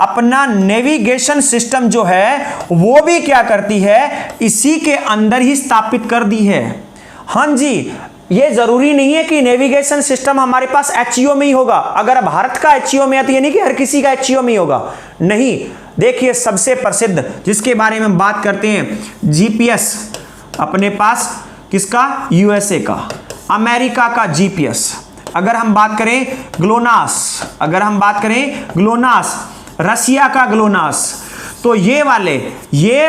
अपना नेविगेशन सिस्टम जो है वो भी क्या करती है, इसी के अंदर ही स्थापित कर दी है। हाँ जी, ये जरूरी नहीं है कि नेविगेशन सिस्टम हमारे पास HEO में ही होगा। अगर भारत का HEO में है तो ये नहीं कि हर किसी का HEO में ही होगा, नहीं। देखिए सबसे प्रसिद्ध जिसके बारे में बात करते हैं, GPS अपने पास किसका, USA का, अमेरिका का GPS। अगर हम बात करें ग्लोनास, रसिया का ग्लोनास। तो ये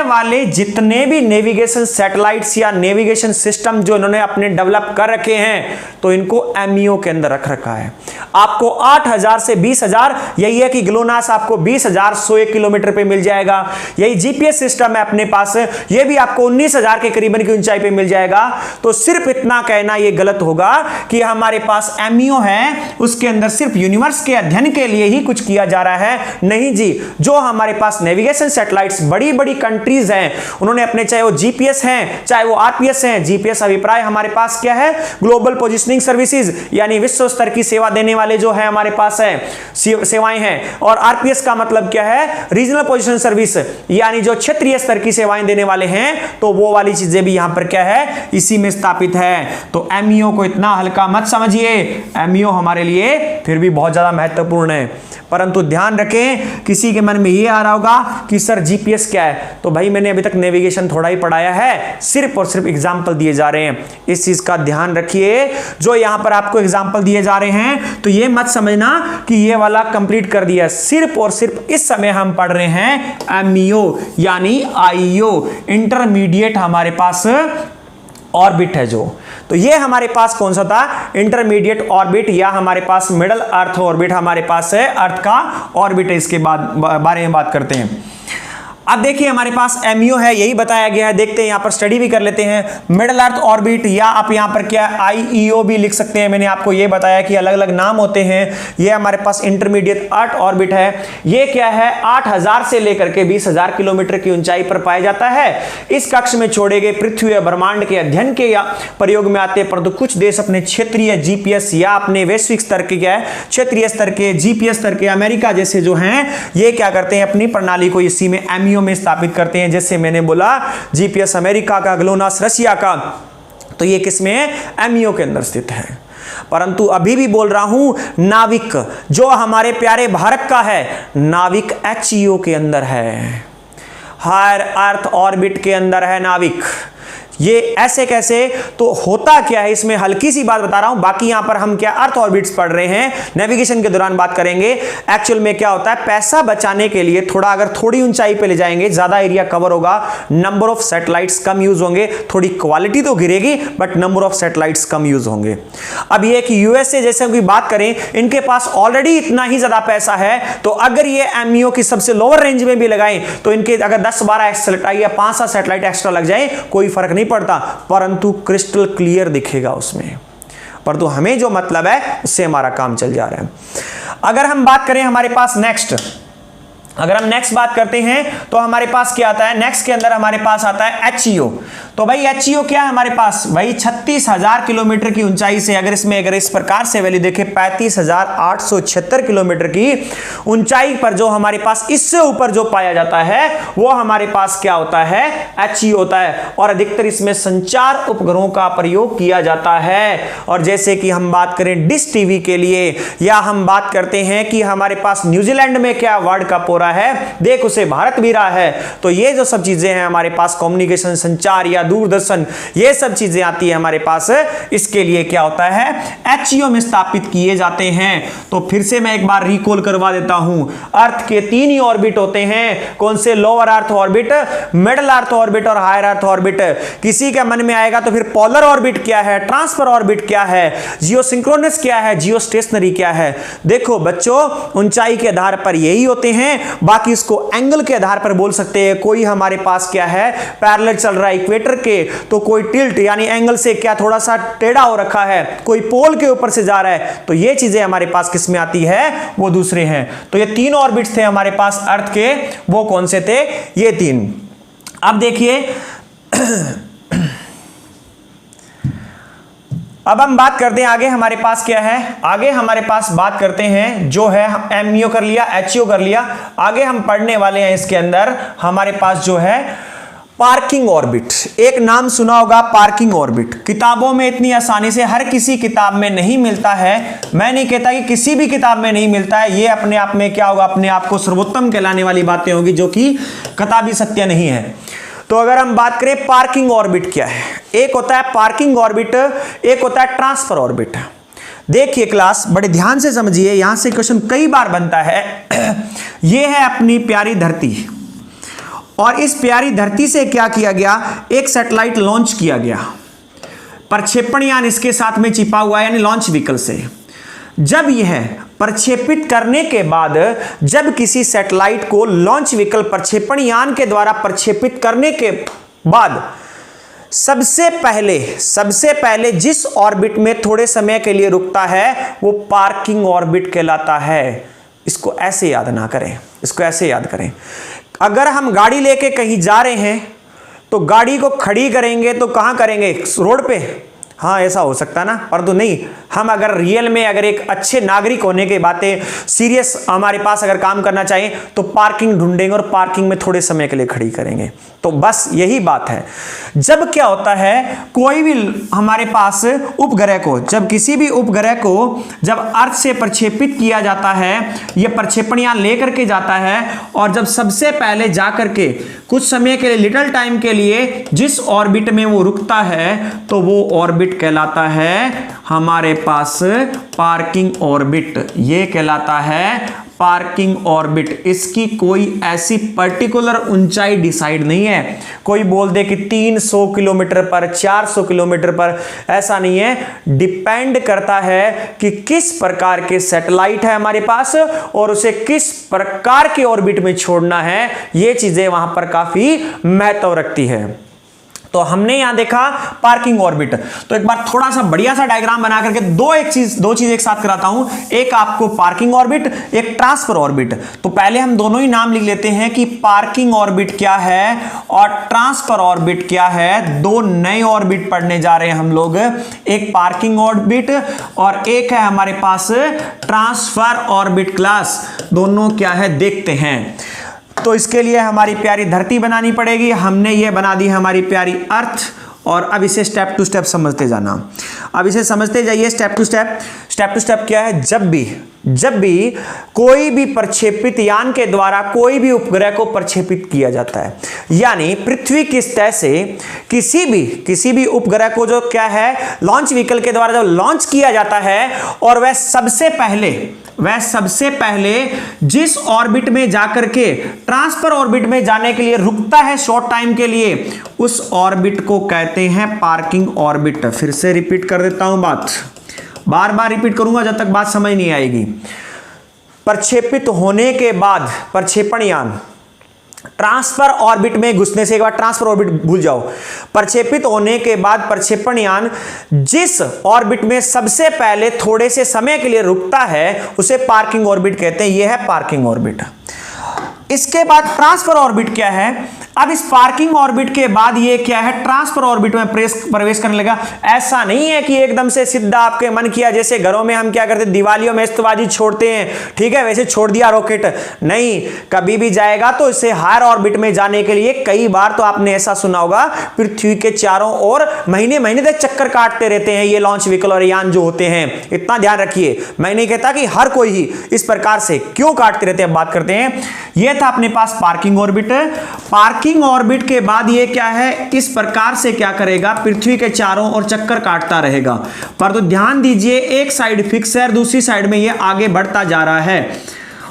वाले जितने भी नेविगेशन सैटेलाइट्स या नेविगेशन सिस्टम जो इन्होंने अपने डेवलप कर रखे हैं, तो इनको MEO के अंदर रख रखा है। आपको 8000 से 20000, यही है कि ग्लोनास आपको 20101 किलोमीटर पे मिल जाएगा। यही GPS सिस्टम है अपने पास, ये भी आपको 19000 के करीबन की ऊंचाई पे मिल जाएगा। तो सिर्फ इतना कहना ये गलत होगा कि हमारे पास MEO है, उसके अंदर सिर्फ यूनिवर्स के अध्ययन के लिए ही कुछ किया जा रहा है। नहीं जी, जो हमारे पास नेविगेशन सैटेलाइट्स बड़ी बड़ी कंट्रीज हैं, उन्होंने अपने, चाहे वो GPS हैं चाहे वो RPS हैं, GPS अभिप्राय हमारे पास क्या है, ग्लोबल पोजिशनिंग सर्विसेज, यानी विश्व स्तर की सेवा देने वाले जो है हमारे पास है सेवाएं हैं। और RPS का मतलब क्या है, रीजनल पोजिशन सर्विस, यानी जो क्षेत्रीय स्तर की सेवाएं देने वाले हैं। तो वो वाली चीजें भी यहां पर क्या है, इसी में स्थापित है। तो MEO को इतना हल्का मत समझिए, MEO हमारे लिए फिर भी बहुत ज्यादा महत्वपूर्ण है। परंतु ध्यान रखें, किसी के मन में ये आ रहा होगा कि सर GPS क्या है, तो भाई मैंने अभी तक नेविगेशन थोड़ा ही पढ़ाया है, सिर्फ और सिर्फ एग्जाम्पल दिए जा रहे हैं। इस चीज का ध्यान रखिए, जो यहां पर आपको एग्जाम्पल दिए जा रहे हैं, तो ये मत समझना कि ये वाला कंप्लीट कर दिया। सिर्फ और सिर्फ इस समय हम पढ़ रहे हैं MEO यानी IEO, इंटरमीडिएट हमारे पास ऑर्बिट है जो। तो ये हमारे पास कौन सा था, इंटरमीडिएट ऑर्बिट, या हमारे पास मिडल अर्थ ऑर्बिट हमारे पास है, अर्थ का ऑर्बिट है। इसके बाद बारे में बात करते हैं। अब देखिए हमारे पास एमईओ है, यही बताया गया है। देखते हैं यहां पर, स्टडी भी कर लेते हैं। मिडल अर्थ ऑर्बिट, या आप यहां पर क्या आईईओ भी लिख सकते हैं। मैंने आपको यह बताया कि अलग अलग नाम होते हैं। यह हमारे पास इंटरमीडिएट अर्थ ऑर्बिट है। यह क्या है, 8000 से लेकर के 20000 किलोमीटर की ऊंचाई पर पाया जाता है। इस कक्ष में छोड़े गए पृथ्वी और ब्रह्मांड के अध्ययन के या प्रयोग में आते हैं, परंतु कुछ देश अपने क्षेत्रीय जीपीएस या अपने वैश्विक स्तर के क्या है, क्षेत्रीय स्तर के जीपीएस स्तर के, अमेरिका जैसे जो हैं, ये क्या करते हैं, अपनी प्रणाली को इसी में एमईओ में स्थापित करते हैं। जैसे मैंने बोला जीपीएस अमेरिका का, ग्लोनास रशिया का, तो ये किसमें है, एमईओ के अंदर स्थित है। परंतु अभी भी बोल रहा हूं, नाविक जो हमारे प्यारे भारत का है, नाविक एचईओ के अंदर है, हायर अर्थ ऑर्बिट के अंदर है नाविक। ये ऐसे कैसे, तो होता क्या है इसमें, हल्की सी बात बता रहा हूं, बाकी यहां पर हम क्या अर्थ ऑर्बिट्स पढ़ रहे हैं, नेविगेशन के दौरान बात करेंगे। एक्चुअल में क्या होता है, पैसा बचाने के लिए थोड़ा, अगर थोड़ी ऊंचाई पे ले जाएंगे, ज्यादा एरिया कवर होगा, number of satellites come use होंगे, थोड़ी क्वालिटी तो गिरेगी but number of satellites come use होंगे। अब ये कि यूएसए जैसे की बात करें, इनके पास ऑलरेडी इतना ही ज्यादा पैसा है, तो अगर ये एमईओ की सबसे लोअर रेंज में भी लगाएं, तो इनके अगर 10-12 सैटेलाइट या 5-7 सैटेलाइट एक्स्ट्रा लग जाए, कोई फर्क नहीं पड़ता, परंतु क्रिस्टल क्लियर दिखेगा उसमें। परंतु हमें जो मतलब है उससे हमारा काम चल जा रहा है। अगर हम बात करें हमारे पास नेक्स्ट, अगर हम नेक्स्ट बात करते हैं तो हमारे पास क्या आता है, नेक्स्ट के अंदर हमारे पास आता है एचईओ। तो भाई एचईओ क्या है हमारे पास, भाई 36,000 किलोमीटर की ऊंचाई से, अगर इस प्रकार से वैल्यू देखें, 35,876 किलोमीटर की ऊंचाई पर जो हमारे पास इससे ऊपर जो पाया जाता है, वो हमारे पास क्या होता है, एचईओ होता है। और अधिकतर इसमें संचार उपग्रहों का प्रयोग किया जाता है। और जैसे कि हम बात करें डिश टीवी के लिए, या हम बात करते हैं कि हमारे पास न्यूजीलैंड में क्या वर्ल्ड कप हो रहा है, देख उसे भारत भी रहा है, तो ये जो सब चीजें हैं हमारे पास, कम्युनिकेशन, संचार या दूरदर्शन, ये सब चीजें आती है हमारे पास, इसके लिए क्या होता है, एचईओ में स्थापित किए जाते हैं। तो फिर से मैं एक बार रिकॉल करवा देता हूं, अर्थ के 3 ही ऑर्बिट होते हैं। कौन से, lower earth orbit, middle earth orbit और हायर अर्थ ऑर्बिट। किसी के मन में आएगा तो फिर पोलर ऑर्बिट क्या है, ट्रांसफर ऑर्बिट क्या है, जियोसिंक्रोनस क्या है, जियोस्टेशनरी क्या है। देखो बच्चों, ऊंचाई के आधार पर यही होते हैं, बाकी इसको एंगल के आधार पर बोल सकते हैं। कोई हमारे पास क्या है, पैरेलल चल रहा है इक्वेटर के, तो कोई टिल्ट यानी एंगल से क्या थोड़ा सा टेढ़ा हो रखा है, कोई पोल के ऊपर से जा रहा है, तो ये चीजें हमारे पास किस में आती है, वो दूसरे हैं। तो ये 3 ऑर्बिट्स थे हमारे पास अर्थ के, वो कौन से थे, ये 3। अब देखिए अब हम बात करते हैं आगे हमारे पास क्या है, आगे हमारे पास बात करते हैं जो है, एमईओ कर लिया, एचईओ कर लिया, आगे हम पढ़ने वाले हैं इसके अंदर हमारे पास जो है पार्किंग ऑर्बिट। एक नाम सुना होगा, पार्किंग ऑर्बिट। किताबों में इतनी आसानी से हर किसी किताब में नहीं मिलता है। मैं नहीं कहता कि किसी भी किताब में नहीं मिलता है, ये अपने आप में क्या होगा, अपने आप को सर्वोत्तम कहलाने वाली बातें होगी, जो कि किताबी सत्य नहीं है। तो अगर हम बात करें पार्किंग ऑर्बिट क्या है, एक होता है पार्किंग ऑर्बिट, एक होता है ट्रांसफर ऑर्बिट। देखिए क्लास, बड़े ध्यान से समझिए, यहां से क्वेश्चन कई बार बनता है। यह है अपनी प्यारी धरती, और इस प्यारी धरती से क्या किया गया, एक सैटेलाइट लॉन्च किया गया, प्रक्षेपण यान इसके साथ में छिपा हुआ है, यानी लॉन्च व्हीकल से। जब यह प्रक्षेपित करने के बाद, जब किसी सैटेलाइट को लॉन्च व्हीकल प्रक्षेपण यान के द्वारा प्रक्षेपित करने के बाद, सबसे पहले जिस ऑर्बिट में थोड़े समय के लिए रुकता है, वो पार्किंग ऑर्बिट कहलाता है। इसको ऐसे याद ना करें, इसको ऐसे याद करें। अगर हम गाड़ी लेके कहीं जा रहे हैं, तो गाड़ी को खड़ी करेंगे तो कहां करेंगे, रोड पे। हाँ ऐसा हो सकता ना, परंतु नहीं, हम अगर रियल में अगर एक अच्छे नागरिक होने के बातें सीरियस हमारे पास अगर काम करना चाहिए, तो पार्किंग ढूंढेंगे और पार्किंग में थोड़े समय के लिए खड़ी करेंगे। तो बस यही बात है। जब क्या होता है, कोई भी हमारे पास उपग्रह को, जब किसी भी उपग्रह को जब अर्थ से प्रक्षेपित किया जाता है, यह प्रक्षेपण यान लेकर के जाता है, और जब सबसे पहले जाकर के कुछ समय के लिए, लिटिल टाइम के लिए जिस ऑर्बिट में वो रुकता है, तो वो ऑर्बिट कहलाता है हमारे पास पार्किंग ऑर्बिट। ये कहलाता है पार्किंग ऑर्बिट। इसकी कोई ऐसी पर्टिकुलर ऊंचाई डिसाइड नहीं है, कोई बोल दे कि 300 किलोमीटर पर, 400 किलोमीटर पर, ऐसा नहीं है। डिपेंड करता है कि किस प्रकार के सैटेलाइट है हमारे पास और उसे किस प्रकार के ऑर्बिट में छोड़ना है, ये चीजें वहां पर काफी महत्व रखती है। तो हमने यहां देखा पार्किंग ऑर्बिट। तो एक बार थोड़ा सा बढ़िया सा डायग्राम बना करके दो चीज एक साथ कराता हूं, एक आपको पार्किंग ऑर्बिट, एक ट्रांसफर ऑर्बिट। तो पहले हम दोनों ही नाम लिख लेते हैं कि पार्किंग ऑर्बिट क्या है और ट्रांसफर ऑर्बिट क्या है। दो नए ऑर्बिट पढ़ने जा रहे हैं हम लोग, एक पार्किंग ऑर्बिट और एक है हमारे पास ट्रांसफर ऑर्बिट क्लास। दोनों क्या है देखते हैं। तो इसके लिए हमारी प्यारी धरती बनानी पड़ेगी, हमने ये बना दी हमारी प्यारी अर्थ। और अब इसे स्टेप टू स्टेप समझते जाना। अब इसे समझते जाइए step to step. Step to step क्या है, जब भी कोई भी प्रक्षेपित यान के द्वारा कोई भी उपग्रह को प्रक्षेपित किया जाता है, यानी पृथ्वी की सतह से किसी भी उपग्रह को जो क्या है लॉन्च व्हीकल के द्वारा जब लॉन्च किया जाता है और वह सबसे पहले जिस ऑर्बिट में जाकर के ट्रांसफर ऑर्बिट में जाने के लिए रुकता है शॉर्ट टाइम के लिए, उस ऑर्बिट को कहते हैं पार्किंग ऑर्बिट। फिर से रिपीट कर देता हूं बात, बार बार रिपीट करूंगा जब तक बात समझ नहीं आएगी। प्रक्षेपित होने के बाद प्रक्षेपण यान ट्रांसफर ऑर्बिट में घुसने से, एक बार ट्रांसफर ऑर्बिट भूल जाओ, प्रक्षेपित होने के बाद प्रक्षेपण यान जिस ऑर्बिट में सबसे पहले थोड़े से समय के लिए रुकता है उसे पार्किंग ऑर्बिट कहते हैं। यह है पार्किंग ऑर्बिट। इसके बाद ट्रांसफर ऑर्बिट क्या है, अब इस पार्किंग ऑर्बिट के बाद ये क्या है ट्रांसफर ऑर्बिट में प्रवेश करने लगा। ऐसा नहीं है कि एकदम से सीधा आपके मन किया, जैसे घरों में हम क्या करते हैं दिवालियों में इस्तबाजी छोड़ते हैं, ठीक है, वैसे छोड़ दिया रॉकेट। नहीं, कभी भी जाएगा तो इसे हायर ऑर्बिट में जाने के लिए कई बार तो आपने ऐसा सुना होगा पृथ्वी के चारों ओर महीने महीने तक चक्कर काटते रहते हैं ये लॉन्च व्हीकल और यान जो होते हैं। इतना ध्यान रखिए, मैं नहीं कहता कि हर कोई ही इस प्रकार से क्यों काटते रहते हैं, बात करते हैं। यह था अपने पास पार्किंग ऑर्बिट। पार्किंग ऑर्बिट के बाद ये क्या है, इस प्रकार से क्या करेगा, पृथ्वी के चारों ओर चक्कर काटता रहेगा। पर तो ध्यान दीजिए, एक साइड फिक्स है, दूसरी साइड में ये आगे बढ़ता जा रहा है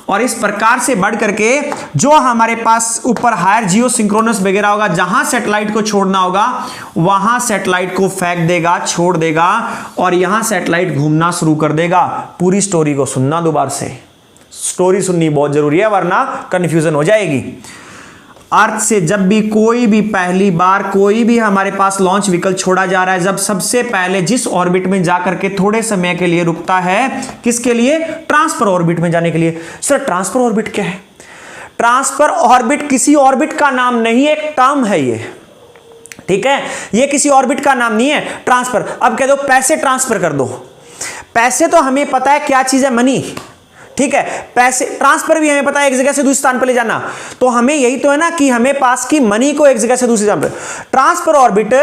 और इस प्रकार से बढ़ करके जो हमारे पास ऊपर हायर जियो सिंक्रोनस वगैरह होगा, जहां सैटेलाइट को छोड़ना होगा वहां सैटेलाइट को फेंक देगा, छोड़ देगा और यहां सैटेलाइट घूमना शुरू कर देगा। पूरी स्टोरी को सुनना, दोबारा से स्टोरी सुननी बहुत जरूरी है वरना कंफ्यूजन हो जाएगी। अर्थ से जब भी कोई भी पहली बार कोई भी हमारे पास लॉन्च व्हीकल छोड़ा जा रहा है, जब सबसे पहले जिस ऑर्बिट में जाकर के थोड़े समय के लिए रुकता है, किसके लिए, ट्रांसफर ऑर्बिट में जाने के लिए। सर ट्रांसफर ऑर्बिट क्या है? ट्रांसफर ऑर्बिट किसी ऑर्बिट का नाम नहीं है, एक टर्म है ये, ठीक है, ये किसी ऑर्बिट का नाम नहीं है। ट्रांसफर, अब कह दो पैसे ट्रांसफर कर दो, पैसे तो हमें पता है क्या चीज है, मनी, ठीक है, पैसे ट्रांसफर भी हमें पता है एक जगह से दूसरे स्थान पर ले जाना। तो हमें यही तो है ना कि हमें पास की मनी को एक जगह से दूसरे स्थान पर। ट्रांसफर ऑर्बिट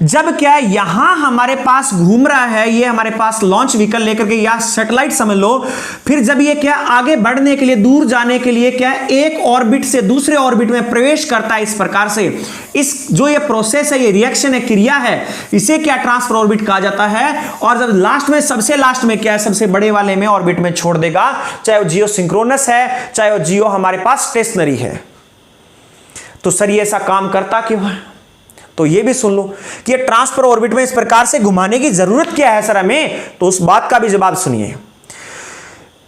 जब क्या है यहां हमारे पास घूम रहा है, ये हमारे पास लॉन्च व्हीकल लेकर के या सैटेलाइट समझ लो, फिर जब ये क्या आगे बढ़ने के लिए, दूर जाने के लिए क्या एक ऑर्बिट से दूसरे ऑर्बिट में प्रवेश करता है, इस प्रकार से इस जो ये प्रोसेस है, ये रिएक्शन है, क्रिया है, इसे क्या ट्रांसफर ऑर्बिट कहा जाता है। और जब लास्ट में, सबसे लास्ट में क्या है, सबसे बड़े वाले में ऑर्बिट में छोड़ देगा, चाहे वो जियो सिंक्रोनस है, चाहे वो जियो हमारे पास स्टेशनरी है। तो सर ये ऐसा काम करता क्यों है? तो ये भी सुन लो कि ये ट्रांसफर ऑर्बिट में इस प्रकार से घुमाने की जरूरत क्या है सर हमें, तो उस बात का भी जवाब सुनिए।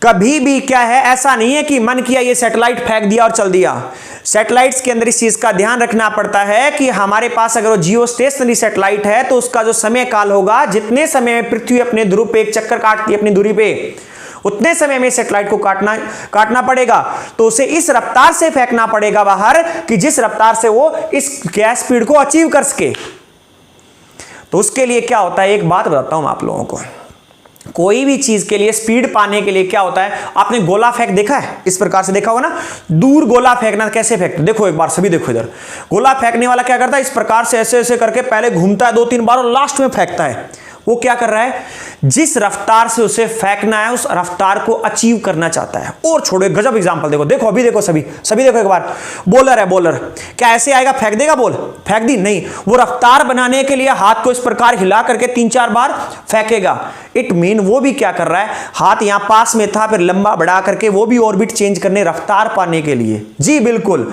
कभी भी क्या है, ऐसा नहीं है कि मन किया ये सैटेलाइट फेंक दिया और चल दिया। सैटेलाइट्स के अंदर इस चीज का ध्यान रखना पड़ता है कि हमारे पास अगर वो जियो स्टेशनरी सैटेलाइट है तो उसका जो समय काल होगा, जितने समय में पृथ्वी अपने ध्रुव पे एक चक्कर काटती है अपनी दूरी पे, उतने समय में सैटेलाइट को काटना पड़ेगा। तो उसे इस रफ्तार से फेंकना पड़ेगा बाहर कि जिस रफ्तार से वो इस गैस स्पीड को अचीव कर सके। तो उसके लिए क्या होता है, एक बात बताता हूं आप लोगों को, कोई भी चीज के लिए स्पीड पाने के लिए क्या होता है, आपने गोला फेंक देखा है, इस प्रकार से देखा होगा ना, दूर गोला फेंकना कैसे फेंकते, देखो एक बार सभी देखो इधर, गोला फेंकने वाला क्या करता है, इस प्रकार से ऐसे ऐसे करके पहले घूमता है 2-3 बार और लास्ट में फेंकता है। वो क्या कर रहा है, जिस रफ्तार से उसे फेंकना है उस रफ्तार को अचीव करना चाहता है। और छोड़ो, एक गजब एग्जांपल देखो, देखो अभी देखो, सभी देखो एक बार, बॉलर है, बॉलर क्या ऐसे आएगा फेंक देगा बॉल, फेंक दी नहीं, वो रफ्तार बनाने के लिए हाथ को इस प्रकार हिला करके 3-4 बार फेंकेगा। इट मीन वो भी क्या कर रहा है, हाथ यहां पास में था फिर लंबा बढ़ा करके वो भी ऑर्बिट चेंज करने, रफ्तार पाने के लिए। जी बिल्कुल,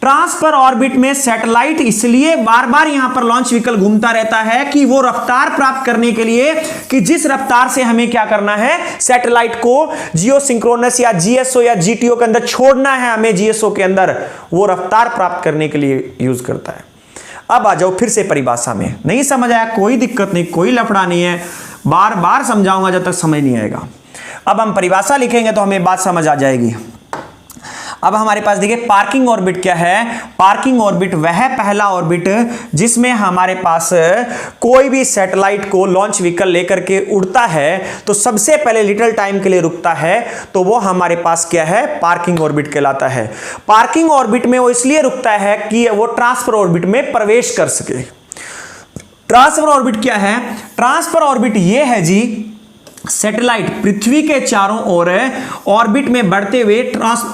ट्रांसफर ऑर्बिट में सैटेलाइट इसलिए बार बार यहां पर लॉन्च व्हीकल घूमता रहता है कि वो रफ्तार प्राप्त करने के लिए, कि जिस रफ्तार से हमें क्या करना है, सैटेलाइट को जियो सिंक्रोनस या जीएसओ या जीटीओ के अंदर छोड़ना है, हमें जीएसओ के अंदर, वो रफ्तार प्राप्त करने के लिए यूज करता है। अब आ जाओ फिर से परिभाषा में, नहीं समझ आया कोई दिक्कत नहीं, कोई लफड़ा नहीं है, बार बार समझाऊंगा जब तक समझ नहीं आएगा। अब हम परिभाषा लिखेंगे तो हमें बात समझ आ जाएगी। अब हमारे पास देखिए पार्किंग ऑर्बिट क्या है। पार्किंग ऑर्बिट वह पहला ऑर्बिट जिसमें हमारे पास कोई भी सैटेलाइट को लॉन्च व्हीकल लेकर के उड़ता है तो सबसे पहले लिटिल टाइम के लिए रुकता है, तो वो हमारे पास क्या है, पार्किंग ऑर्बिट कहलाता है। पार्किंग ऑर्बिट में वो इसलिए रुकता है कि वो ट्रांसफर ऑर्बिट में प्रवेश कर सके। ट्रांसफर ऑर्बिट क्या है, ट्रांसफर ऑर्बिट ये है जी, सैटेलाइट पृथ्वी के चारों ओर ऑर्बिट में बढ़ते हुए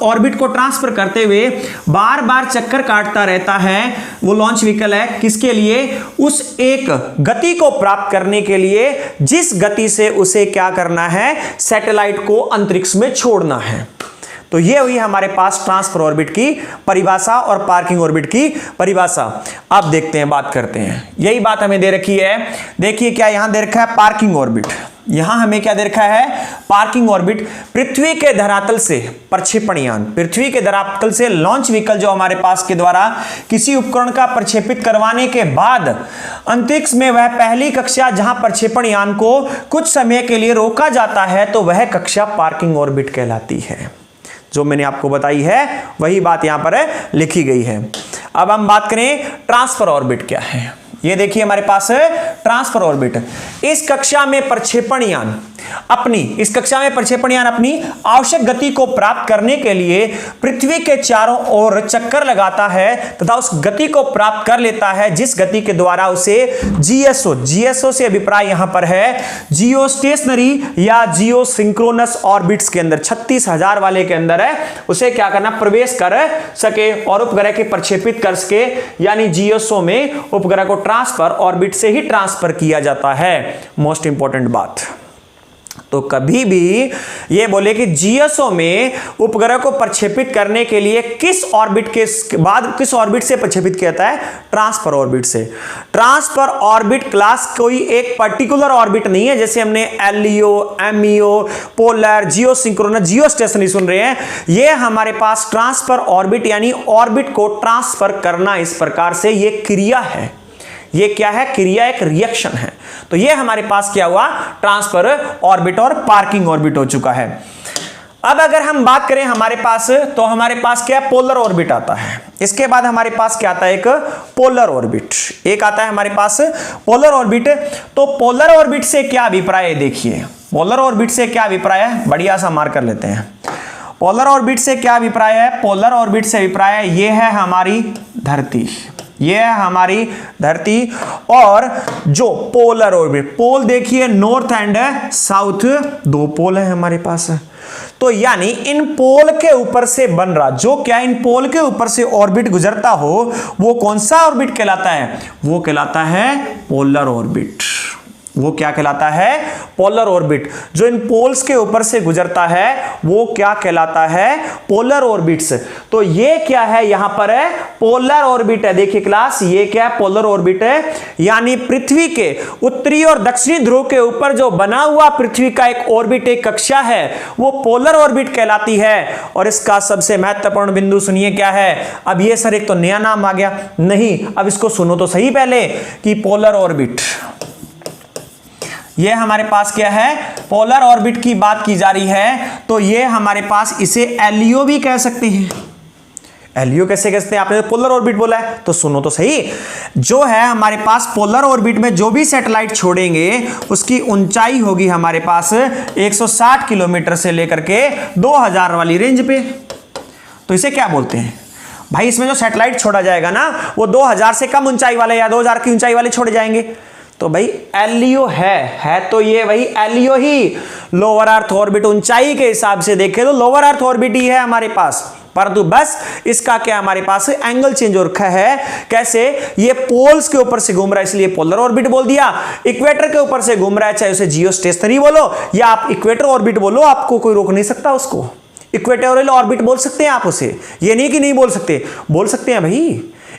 ऑर्बिट को ट्रांसफर करते हुए बार बार चक्कर काटता रहता है। वो लॉन्च व्हीकल है किसके लिए, उस एक गति को प्राप्त करने के लिए जिस गति से उसे क्या करना है, सैटेलाइट को अंतरिक्ष में छोड़ना है। तो ये हुई हमारे पास ट्रांसफर ऑर्बिट की परिभाषा और पार्किंग ऑर्बिट की परिभाषा। अब देखते हैं, बात करते हैं, यही बात हमें दे रखी है। देखिए क्या यहां दे रखा है, पार्किंग ऑर्बिट। यहां हमें क्या दे रखा है, पार्किंग ऑर्बिट। पृथ्वी के धरातल से प्रक्षेपण यान, पृथ्वी के धरातल से लॉन्च व्हीकल जो हमारे पास के द्वारा किसी उपकरण का प्रक्षेपित करवाने के बाद अंतरिक्ष में वह पहली कक्षा जहां प्रक्षेपण यान को कुछ समय के लिए रोका जाता है, तो वह कक्षा पार्किंग ऑर्बिट कहलाती है। जो मैंने आपको बताई है वही बात यहां पर लिखी गई है। अब हम बात करें ट्रांसफर ऑर्बिट क्या है। ये देखिए हमारे पास ट्रांसफर ऑर्बिट। इस कक्षा में प्रक्षेपण यान अपनी आवश्यक गति को प्राप्त करने के लिए पृथ्वी के चारों ओर चक्कर लगाता है तथा उस गति को प्राप्त कर लेता है जिस गति के द्वारा उसे जीएसओ से अभिप्राय यहां पर है जियो स्टेशनरी या जियो सिंक्रोनस ऑर्बिट्स के अंदर 36,000 वाले के अंदर है, उसे क्या करना, प्रवेश कर सके और उपग्रह के प्रक्षेपित कर सके। यानी जीएसओ में उपग्रह को ट्रांसफर ऑर्बिट से ही ट्रांसफर किया जाता है। मोस्ट इंपॉर्टेंट बात, तो कभी भी ये बोले कि जीएसओ में उपग्रह को प्रक्षेपित करने के लिए किस ऑर्बिट के बाद किस ऑर्बिट से प्रक्षेपित किया जाता है, ट्रांसफर ऑर्बिट से। ट्रांसफर ऑर्बिट क्लास कोई एक पर्टिकुलर ऑर्बिट नहीं है, जैसे हमने एलईओ, एमईओ, पोलर, जियो सिंक्रोनस, जियो स्टेशनरी सुन रहे हैं। ये हमारे पास ट्रांसफर ऑर्बिट यानी ऑर्बिट को ट्रांसफर करना, इस प्रकार से ये क्रिया है। ये क्या है, क्रिया, एक रिएक्शन है। तो ये हमारे पास क्या हुआ, ट्रांसफर ऑर्बिट और पार्किंग ऑर्बिट हो चुका है। अब अगर हम बात करें हमारे पास, तो हमारे पास क्या है, पोलर ऑर्बिट आता है। इसके बाद हमारे पास क्या आता है, एक पोलर ऑर्बिट, एक आता है हमारे पास पोलर ऑर्बिट। तो पोलर ऑर्बिट से क्या अभिप्राय है, देखिए पोलर ऑर्बिट से क्या अभिप्राय है, बढ़िया सा मार्क कर लेते हैं। पोलर ऑर्बिट से क्या अभिप्राय है, पोलर ऑर्बिट से अभिप्राय ये है हमारी धरती, ये है हमारी धरती। और जो पोलर ऑर्बिट, पोल देखिए नॉर्थ एंड साउथ, दो पोल है हमारे पास। तो यानी इन पोल के ऊपर से बन रहा, जो क्या इन पोल के ऊपर से ऑर्बिट गुजरता हो, वो कौन सा ऑर्बिट कहलाता है, वो कहलाता है पोलर ऑर्बिट। वो क्या कहलाता है, पोलर ऑर्बिट। जो इन पोल्स के ऊपर से गुजरता है वो क्या कहलाता है, पोलर ऑर्बिट्स। तो ये क्या है, यहां पर है पोलर ऑर्बिट है। देखिए क्लास, ये क्या है, पोलर ऑर्बिट है। यानी पृथ्वी के उत्तरी और दक्षिणी ध्रुव के ऊपर जो बना हुआ पृथ्वी का एक ऑर्बिट, एक कक्षा है, वो पोलर ऑर्बिट कहलाती है। और इसका सबसे महत्वपूर्ण बिंदु सुनिए क्या है। अब ये सर एक तो नया नाम आ गया, नहीं अब इसको सुनो तो सही पहले, कि पोलर ऑर्बिट, ये हमारे पास क्या है, पोलर ऑर्बिट की बात की जा रही है। तो ये हमारे पास इसे एलईओ भी कह सकते हैं। एलईओ कैसे कहते हैं, आपने पोलर ऑर्बिट बोला है तो सुनो तो सही। जो है हमारे पास पोलर ऑर्बिट में जो भी सैटेलाइट छोड़ेंगे उसकी ऊंचाई होगी हमारे पास 160 किलोमीटर से लेकर के 2000 वाली रेंज पे। तो इसे क्या बोलते हैं भाई, इसमें जो सैटेलाइट छोड़ा जाएगा ना वो 2000 से कम ऊंचाई वाले या 2000 की ऊंचाई वाले छोड़े जाएंगे। तो भाई एलईओ है तो ये वही एलईओ ही। लोअर अर्थ ऑर्बिट ऊंचाई के हिसाब से देखें तो लोअर अर्थ ऑर्बिट ही है हमारे पास, परंतु बस इसका क्या हमारे पास एंगल चेंज हो रखा है। कैसे? ये पोल्स के ऊपर से घूम रहा है इसलिए पोलर ऑर्बिट बोल दिया। इक्वेटर के ऊपर से घूम रहा है, चाहे उसे जियोस्टेशनरी बोलो या आप इक्वेटर ऑर्बिट बोलो, आपको कोई रोक नहीं सकता उसको। इक्वेटोरियल ऑर्बिट बोल सकते हैं आप उसे, ये नहीं कि नहीं बोल सकते, बोल सकते हैं भाई,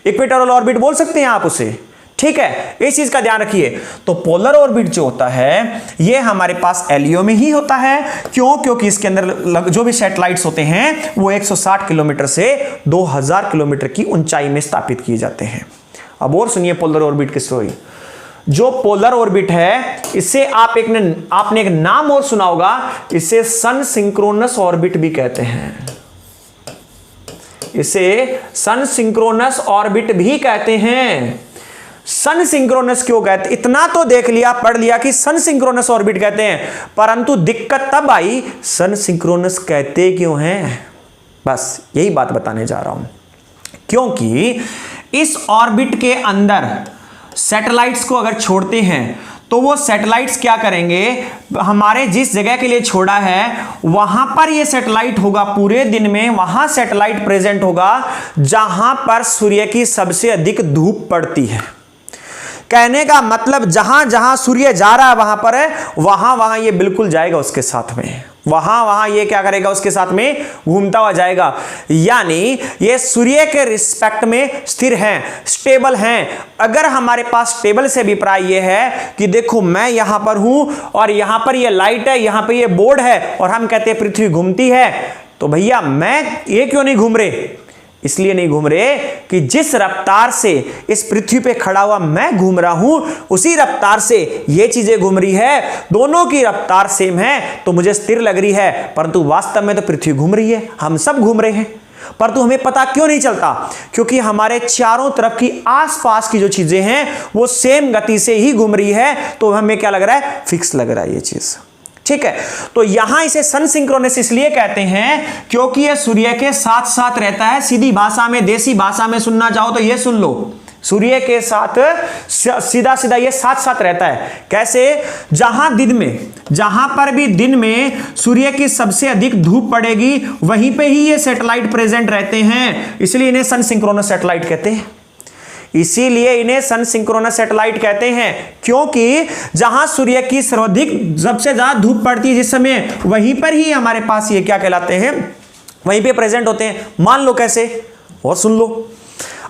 इक्वेटोरियल ऑर्बिट बोल सकते हैं आप उसे। ठीक है, इस चीज का ध्यान रखिए। तो पोलर ऑर्बिट जो होता है ये हमारे पास एलईओ में ही होता है। क्यों? क्योंकि इसके अंदर जो भी सैटेलाइट्स होते हैं वो 160 किलोमीटर से 2000 किलोमीटर की ऊंचाई में स्थापित किए जाते हैं। अब और सुनिए पोलर ऑर्बिट की स्टोरी। जो पोलर ऑर्बिट है इसे आपने एक नाम और सुना होगा, इसे सन सिंक्रोनस ऑर्बिट भी कहते हैं। इसे सन सिंक्रोनस ऑर्बिट भी कहते हैं। सन सिंक्रोनस क्यों कहते? इतना तो देख लिया, पढ़ लिया कि सन सिंक्रोनस ऑर्बिट कहते हैं, परंतु दिक्कत तब आई सन सिंक्रोनस कहते क्यों हैं, बस यही बात बताने जा रहा हूं। क्योंकि इस ऑर्बिट के अंदर सैटेलाइट्स को अगर छोड़ते हैं तो वो सैटेलाइट्स क्या करेंगे, हमारे जिस जगह के लिए छोड़ा है वहां पर ये सैटेलाइट होगा पूरे दिन में, वहां सैटेलाइट प्रेजेंट होगा जहां पर सूर्य की सबसे अधिक धूप पड़ती है। कहने का मतलब जहां जहां सूर्य जा रहा है वहां वहां ये बिल्कुल जाएगा उसके साथ में, वहां ये क्या करेगा, उसके साथ में घूमता हुआ जाएगा। यानी ये सूर्य के रिस्पेक्ट में स्थिर हैं, स्टेबल हैं। अगर हमारे पास स्टेबल से अभिप्राय ये है कि देखो मैं यहां पर हूं और यहां पर ये लाइट है, यहां पर ये बोर्ड है और हम कहते हैं पृथ्वी घूमती है, तो भैया मैं ये क्यों नहीं घूम रहे? इसलिए नहीं घूम रहे कि जिस रफ्तार से इस पृथ्वी पे खड़ा हुआ मैं घूम रहा हूं उसी रफ्तार से ये चीजें घूम रही है, दोनों की रफ्तार सेम है तो मुझे स्थिर लग रही है, परंतु वास्तव में तो पृथ्वी घूम रही है, हम सब घूम रहे हैं, परंतु हमें पता क्यों नहीं चलता? क्योंकि हमारे चारों तरफ की आसपास की जो चीजें हैं वो सेम गति से ही घूम रही है, तो हमें क्या लग रहा है, फिक्स लग रहा है ये चीज। ठीक है, तो यहां इसे सन सिंक्रोनस इसलिए कहते हैं क्योंकि यह सूर्य के साथ साथ रहता है। सीधी भाषा में, देसी भाषा में सुनना चाहो तो यह सुन लो, सूर्य के साथ सीधा सीधा ये साथ साथ रहता है। कैसे? जहां पर भी दिन में सूर्य की सबसे अधिक धूप पड़ेगी वहीं पे ही ये सैटेलाइट प्रेजेंट रहते हैं, इसलिए इन्हें सन सिंक्रोनस सैटेलाइट कहते हैं। इसीलिए इन्हें सन सिंक्रोनस सैटेलाइट कहते हैं, क्योंकि जहां सूर्य की सर्वाधिक सबसे ज्यादा धूप पड़ती है जिस समय, वहीं पर ही हमारे पास ये क्या कहलाते हैं, वहीं पे प्रेजेंट होते हैं। मान लो कैसे, और सुन लो,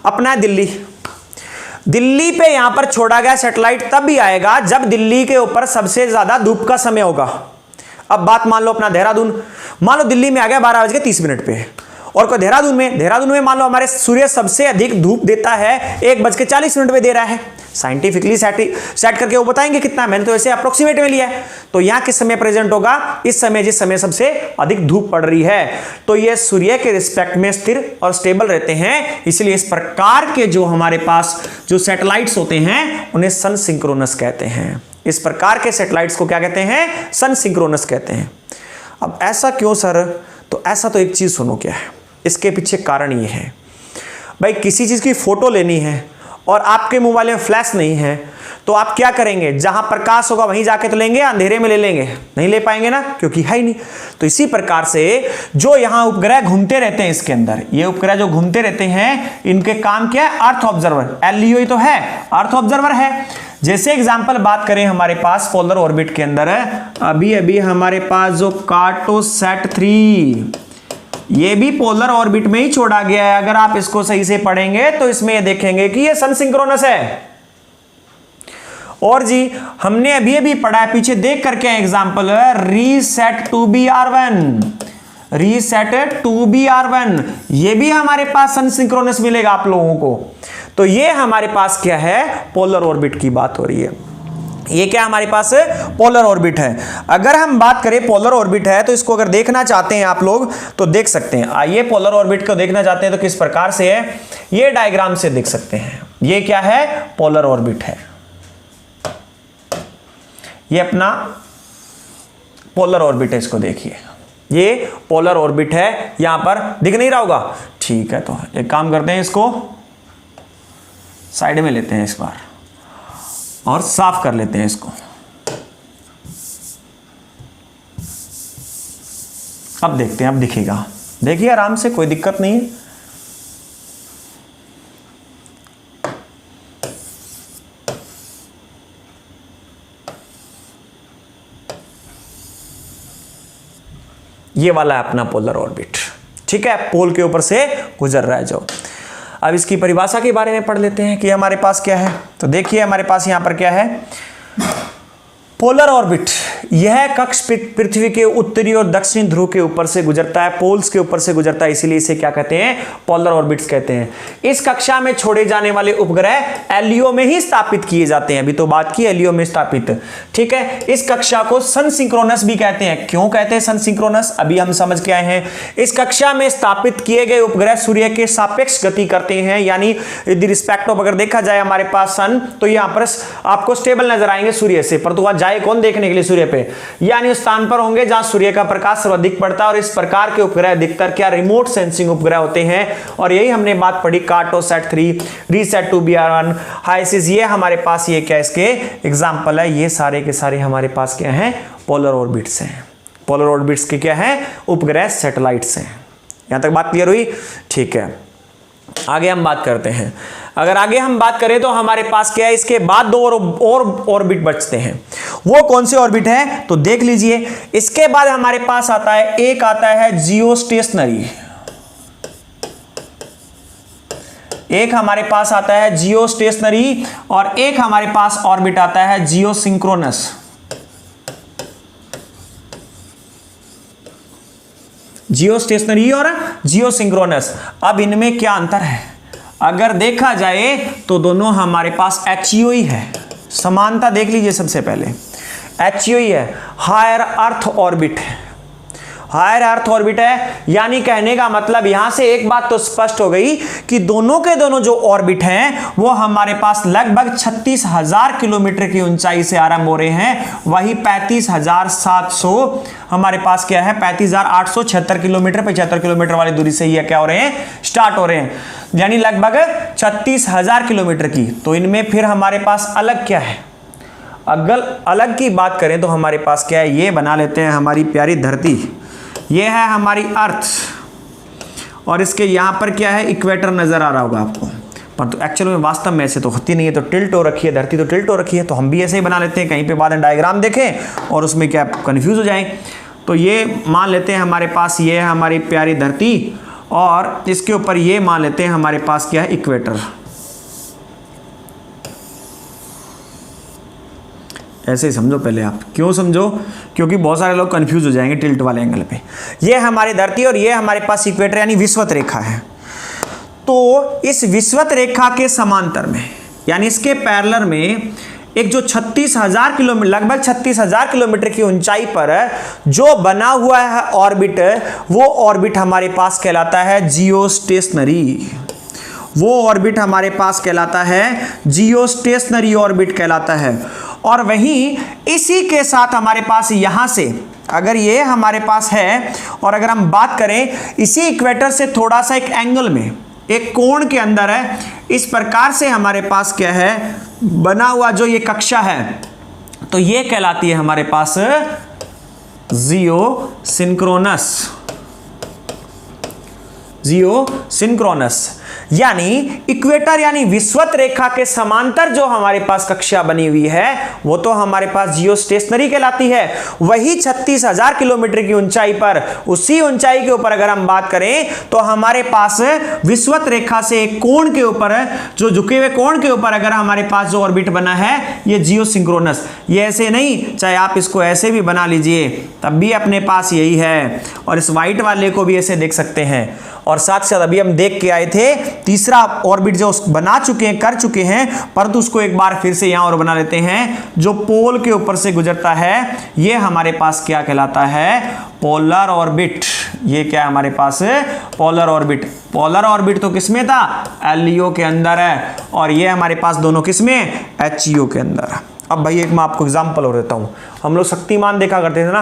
अपना दिल्ली पे यहां पर छोड़ा गया सैटेलाइट तब भी आएगा जब दिल्ली के ऊपर सबसे ज्यादा धूप का समय होगा। अब बात मान लो अपना देहरादून, मान लो दिल्ली में आ गया 12:30 पे, और कोई देहरादून में मान लो हमारे सूर्य सबसे अधिक धूप देता है 1:40 पे दे रहा है। साइंटिफिकली सेट करके वो बताएंगे कितना, मैंने तो ऐसे अप्रोक्सीमेट में लिया है। तो यहां किस समय प्रेजेंट होगा, इस समय जिस समय सबसे अधिक धूप पड़ रही है, तो ये सूर्य के रिस्पेक्ट में स्थिर और स्टेबल रहते हैं। इसलिए इस प्रकार के जो हमारे पास जो सैटेलाइट्स होते हैं उन्हें सन सिंक्रोनस कहते हैं। इस प्रकार के सैटेलाइट्स को क्या कहते हैं, सन सिंक्रोनस कहते हैं। अब ऐसा क्यों सर? तो ऐसा तो एक चीज सुनो क्या है, इसके पीछे कारण ये है, भाई किसी चीज की फोटो लेनी है और आपके मोबाइल में फ्लैश नहीं है तो आप क्या करेंगे, जहां प्रकाश होगा वहीं जाके तो लेंगे, अंधेरे में ले लेंगे, नहीं ले पाएंगे ना, क्योंकि है ही नहीं। तो इसी प्रकार से जो यहां उपग्रह घूमते रहते हैं इसके अंदर, ये उपग्रह जो घूमते रहते हैं इनके काम क्या है, अर्थ ऑब्जर्वर, एलईओ ही तो है, अर्थ ऑब्जर्वर है। जैसे एग्जांपल बात करें हमारे पास पोलर ऑर्बिट के अंदर अभी हमारे पास जो कार्टोसैट 3, ये भी पोलर ऑर्बिट में ही छोड़ा गया है। अगर आप इसको सही से पढ़ेंगे तो इसमें ये देखेंगे कि ये सन सिंक्रोनस है। और जी हमने अभी पढ़ा है, पीछे देख करके example reset 2BR1, reset 2BR1, ये भी हमारे पास सन सिंक्रोनस मिलेगा आप लोगों को। तो ये हमारे पास क्या है, पोलर ऑर्बिट की बात हो रही है। ये क्या हमारे पास पोलर ऑर्बिट है। अगर हम बात करें पोलर ऑर्बिट है तो इसको अगर देखना चाहते हैं आप लोग तो देख सकते हैं। आइए पोलर ऑर्बिट को देखना चाहते हैं तो किस प्रकार से है, ये डायग्राम से देख सकते हैं। ये क्या है, पोलर ऑर्बिट है, ये अपना पोलर ऑर्बिट है, इसको देखिए, ये पोलर ऑर्बिट है। यहां पर दिख नहीं रहा होगा, ठीक है, तो एक काम करते हैं, इसको साइड में लेते हैं इस बार, और साफ कर लेते हैं इसको। अब देखते हैं, अब दिखेगा, देखिए आराम से, कोई दिक्कत नहीं है। ये वाला है अपना पोलर ऑर्बिट, ठीक है, पोल के ऊपर से गुजर रहा है जो। अब इसकी परिभाषा के बारे में पढ़ लेते हैं कि हमारे पास क्या है। तो देखिए हमारे पास यहां पर क्या है, पोलर ऑर्बिट, यह कक्ष पृथ्वी के उत्तरी और दक्षिणी ध्रुव के ऊपर से गुजरता है, पोल्स के ऊपर से गुजरता है, इसीलिए इसे क्या कहते हैं, पोलर ऑर्बिट्स कहते हैं। इस कक्षा में छोड़े जाने वाले उपग्रह एलईओ में ही स्थापित किए जाते हैं, अभी तो बात की एलईओ में स्थापित, ठीक है। इस कक्षा को सन सिंक्रोनस भी कहते हैं। क्यों कहते हैं सन सिंक्रोनस, अभी हम समझ के आए हैं। इस कक्षा में स्थापित किए गए उपग्रह सूर्य के सापेक्ष गति करते हैं, यानी विद रिस्पेक्ट ऑफ, अगर देखा जाए हमारे पास सन, तो यहां पर आपको स्टेबल नजर आएंगे सूर्य से, परंतु वहां जाए कौन देखने के लिए, सूर्य पे, यानी उस स्थान पर होंगे जहां सूर्य का प्रकाश सर्वाधिक पड़ता है। और इस प्रकार के उपग्रह अधिकतर क्या, रिमोट सेंसिंग उपग्रह होते हैं। और यही हमने बात पढ़ी कार्टोसैट 3, रीसैट 2BR1, हाइसिस, ये हमारे पास ये क्या इसके एग्जांपल है। ये सारे के सारे हमारे पास क्या हैं, पोलर ऑर्बिट्स हैं। पोलर ऑर्बिट्स के क्या हैं, उपग्रह सैटेलाइट्स हैं। यहां तक बात क्लियर हुई, ठीक है। आगे हम बात करते हैं। अगर आगे हम बात करें तो हमारे पास क्या है, इसके बाद दो और ऑर्बिट बचते हैं। वो कौन से ऑर्बिट है, तो देख लीजिए। इसके बाद हमारे पास आता है, एक आता है जियोस्टेशनरी, एक हमारे पास आता है जियोस्टेशनरी, और एक हमारे पास ऑर्बिट आता है जियोसिंक्रोनस। जियोस्टेशनरी और जियोसिंक्रोनस, अब इनमें क्या अंतर है, अगर देखा जाए तो दोनों हमारे पास एचईओ ही है। समानता देख लीजिए, सबसे पहले एचईओ ही है, हायर अर्थ ऑर्बिट है, हायर अर्थ ऑर्बिट है। यानी कहने का मतलब यहां से एक बात तो स्पष्ट हो गई कि दोनों के दोनों जो ऑर्बिट हैं वो हमारे पास लगभग 36,000 किलोमीटर की ऊंचाई से आरंभ हो रहे हैं। वही 35,700 हमारे पास क्या है, 35,876 किलोमीटर, 75 किलोमीटर वाली दूरी से ये क्या हो रहे हैं, स्टार्ट हो रहे हैं, यानी लगभग 36,000 किलोमीटर की। तो इनमें फिर हमारे पास अलग क्या है, अगर अलग की बात करें तो हमारे पास क्या है, ये बना लेते हैं हमारी प्यारी धरती, ये है हमारी अर्थ, और इसके यहां पर क्या है, इक्वेटर नजर आ रहा होगा आपको, पर तो एक्चुअल में वास्तव में ऐसे तो होती नहीं है, तो टिल्ट हो रखी है धरती, तो टिल्ट हो रखी है, तो हम भी ऐसे ही बना लेते हैं। कहीं पे बाद में डायग्राम देखें और उसमें क्या कंफ्यूज हो जाए, तो ये मान लेते हैं हमारे पास ये है हमारी प्यारी धरती, और इसके ऊपर ये मान लेते हैं हमारे पास क्या है, इक्वेटर। ऐसे ही समझो पहले आप, क्यों समझो, क्योंकि बहुत सारे लोग कंफ्यूज हो जाएंगे टिल्ट वाले एंगल पे। ये हमारी धरती और ये हमारे पास इक्वेटर यानी विषुवत रेखा है। तो इस विषुवत रेखा के समांतर में, यानी इसके पैरेलल में एक जो 36,000 किलोमीटर, लगभग 36,000 किलोमीटर की ऊंचाई पर जो बना हुआ है ऑर्बिट, वो ऑर्बिट हमारे पास कहलाता है जियोस्टेशनरी। वो ऑर्बिट हमारे पास कहलाता है जियोस्टेशनरी ऑर्बिट कहलाता है। और वहीं इसी के साथ हमारे पास यहां से, अगर ये हमारे पास है, और अगर हम बात करें इसी इक्वेटर से थोड़ा सा एक एंगल में, एक कोण के अंदर है, इस प्रकार से हमारे पास क्या है बना हुआ जो ये कक्षा है, तो ये कहलाती है हमारे पास जियोसिंक्रोनस। जियोसिंक्रोनस यानी इक्वेटर यानी विषुवत रेखा के समांतर जो हमारे पास कक्षा बनी हुई है वो तो हमारे पास जियोस्टेशनरी कहलाती है। वही 36,000 किलोमीटर की ऊंचाई पर, उसी ऊंचाई के ऊपर अगर हम बात करें तो हमारे पास विषुवत रेखा से एक कोण के ऊपर, जो झुके हुए कोण के ऊपर अगर हमारे पास जो ऑर्बिट बना है ये जियोसिंक्रोनस, ये ऐसे नहीं, चाहे आप इसको ऐसे भी बना लीजिए तब भी अपने पास यही है, और इस व्हाइट वाले को भी ऐसे देख सकते हैं। और साथ साथ अभी हम देख के आए थे तीसरा ऑर्बिट जो बना चुके हैं, कर चुके हैं, परंतु उसको एक बार फिर से यहां और बना लेते हैं, जो पोल के ऊपर से गुजरता है, ये हमारे पास क्या कहलाता है, पोलर ऑर्बिट। ये क्या है हमारे पास, पोलर ऑर्बिट। पोलर ऑर्बिट तो किसमें था, एलईओ के अंदर है, और ये हमारे पास दोनों किसमें, एचईओ के अंदर। अब भाई एक मैं आपको एग्जांपल और देता हूँ। हम लोग शक्तिमान देखा करते थे ना,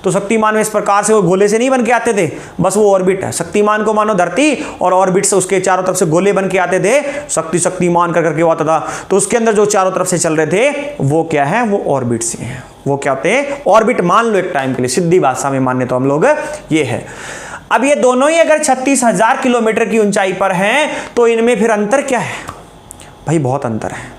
तो शक्तिमान में इस प्रकार से वो गोले से नहीं बन के आते थे, बस वो ऑर्बिट है। शक्तिमान को मानो धरती और ऑर्बिट से उसके चारों तरफ से गोले बन के आते थे, शक्तिमान कर करके वो आता था। तो उसके अंदर जो चारों तरफ से चल रहे थे वो क्या है, वो ऑर्बिट से हैं। वो क्या होते हैं, ऑर्बिट मान लो एक टाइम के लिए, सीधी भाषा में माने तो हम लोग ये है। अब ये दोनों ही अगर 36,000 किलोमीटर की ऊंचाई पर हैं तो इनमें फिर अंतर क्या है भाई, बहुत अंतर है,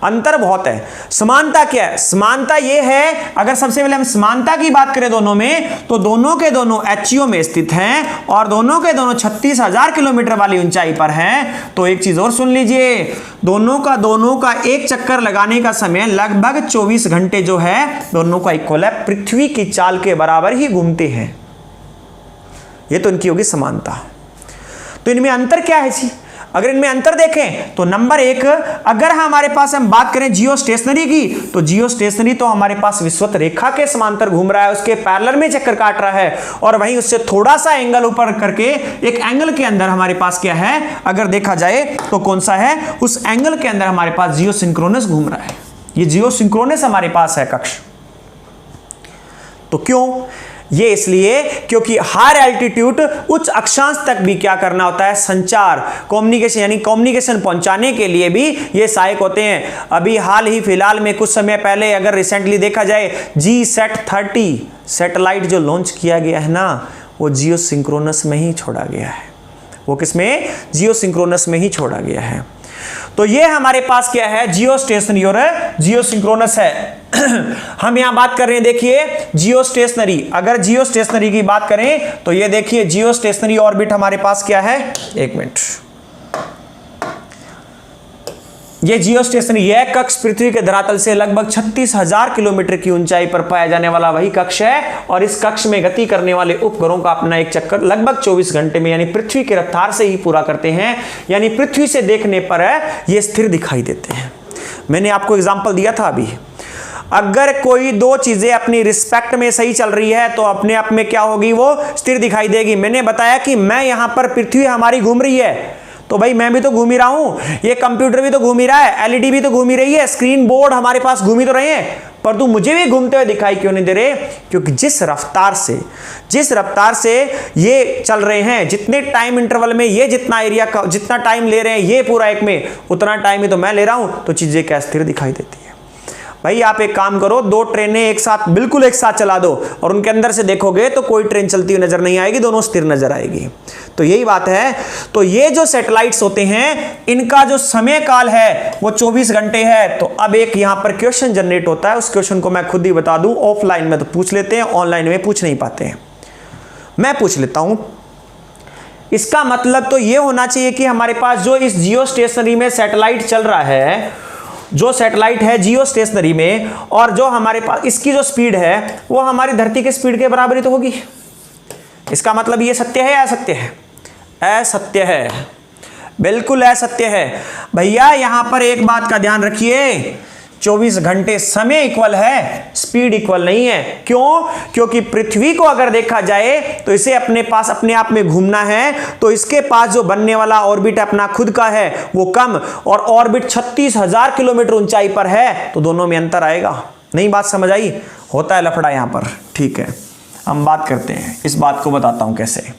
अंतर बहुत है। समानता क्या है, समानता ये है, अगर सबसे पहले हम समानता की बात करें दोनों में, तो दोनों के दोनों एचईओ में स्थित हैं और दोनों के दोनों 36,000 किलोमीटर वाली ऊंचाई पर हैं। तो एक चीज और सुन लीजिए, दोनों का एक चक्कर लगाने का समय लगभग 24 घंटे जो है दोनों का इक्वल है, पृथ्वी की चाल के बराबर ही घूमते हैं। ये तो इनकी होगी समानता। तो इनमें अंतर क्या है जी, अगर इनमें अंतर देखें तो नंबर एक, अगर हमारे पास हम बात करें जियो स्टेशनरी की, तो जियो स्टेशनरी तो हमारे पास विषुवत रेखा के समांतर घूम रहा है, उसके पैरेलल में चक्कर काट रहा है, और वहीं उससे थोड़ा सा एंगल ऊपर करके एक एंगल के अंदर हमारे पास क्या है, अगर देखा जाए तो कौन सा है, उस एंगल के अंदर हमारे पास जियो सिंक्रोनस घूम रहा है। ये जियो सिंक्रोनस हमारे पास है कक्ष। तो क्यों, ये इसलिए क्योंकि हायर एल्टीट्यूड उच्च अक्षांश तक भी क्या करना होता है, संचार, कम्युनिकेशन, यानी कम्युनिकेशन पहुंचाने के लिए भी ये सहायक होते हैं। अभी हाल ही फिलहाल में कुछ समय पहले अगर रिसेंटली देखा जाए, GSAT-30 सैटेलाइट जो लॉन्च किया गया है ना, वो जियो सिंक्रोनस में ही छोड़ा गया है। वो किसमें, जियो सिंक्रोनस में ही छोड़ा गया है। तो ये हमारे पास क्या है, जियो स्टेशनरी और जियो सिंक्रोनस है। हम यहां बात कर रहे हैं, देखिए जियो स्टेशनरी, अगर जियो स्टेशनरी की बात करें तो ये देखिए जियो स्टेशनरी ऑर्बिट हमारे पास क्या है, एक मिनट, ये जियो स्टेशनरी, यह कक्ष पृथ्वी के धरातल से लगभग 36,000 किलोमीटर की ऊंचाई पर पाया जाने वाला वही कक्ष है, और इस कक्ष में गति करने वाले उपग्रहों का अपना एक चक्कर लगभग 24 घंटे में, यानी पृथ्वी की रफ्तार से ही पूरा करते हैं, यानी पृथ्वी से देखने पर ये स्थिर दिखाई देते हैं। मैंने आपको एग्जाम्पल दिया था अभी, अगर कोई दो चीजें अपनी रिस्पेक्ट में सही चल रही है तो अपने आप में क्या होगी, वो स्थिर दिखाई देगी। मैंने बताया कि मैं यहां पर, पृथ्वी हमारी घूम रही है, तो भाई मैं भी तो घूम ही रहा हूं, ये कंप्यूटर भी तो घूम ही रहा है, एलईडी भी तो घूम ही रही है, स्क्रीन बोर्ड हमारे पास घूम ही तो रहे हैं, पर तू मुझे भी घूमते हुए दिखाई क्यों नहीं दे रहे, क्योंकि जिस रफ्तार से ये चल रहे हैं, जितने टाइम इंटरवल में ये जितना एरिया का जितना टाइम ले रहे हैं ये पूरा एक में, उतना टाइम ही तो मैं ले रहा हूं, तो चीजें क्या स्थिर दिखाई देती है। भाई आप एक काम करो, दो ट्रेनें एक साथ, बिल्कुल एक साथ चला दो और उनके अंदर से देखोगे तो कोई ट्रेन चलती हुई नजर नहीं आएगी, दोनों स्थिर नजर आएगी। तो यही बात है। तो ये जो सैटेलाइट्स होते हैं, इनका जो समय काल है वो 24 घंटे है। तो अब एक यहां पर क्वेश्चन जनरेट होता है, उस क्वेश्चन को मैं खुद ही बता दूं, ऑफलाइन में तो पूछ लेते हैं, ऑनलाइन में पूछ नहीं पाते हैं, मैं पूछ लेता हूं। इसका मतलब तो ये होना चाहिए कि हमारे पास जो इस जियो स्टेशनरी में सैटेलाइट चल रहा है, जो सैटेलाइट है जियो स्टेशनरी में, और जो हमारे पास इसकी जो स्पीड है वो हमारी धरती के स्पीड के बराबर ही तो होगी। इसका मतलब ये सत्य है या असत्य है? असत्य है, बिल्कुल असत्य है। भैया यहां पर एक बात का ध्यान रखिए, 24 घंटे समय इक्वल है, स्पीड इक्वल नहीं है। क्यों? क्योंकि पृथ्वी को अगर देखा जाए तो इसे अपने पास अपने आप में घूमना है, तो इसके पास जो बनने वाला ऑर्बिट अपना खुद का है वो कम, और ऑर्बिट 36,000 किलोमीटर ऊंचाई पर है, तो दोनों में अंतर आएगा। नहीं बात समझ आई? होता है लफड़ा यहां पर। ठीक है, हम बात करते हैं, इस बात को बताता हूं कैसे।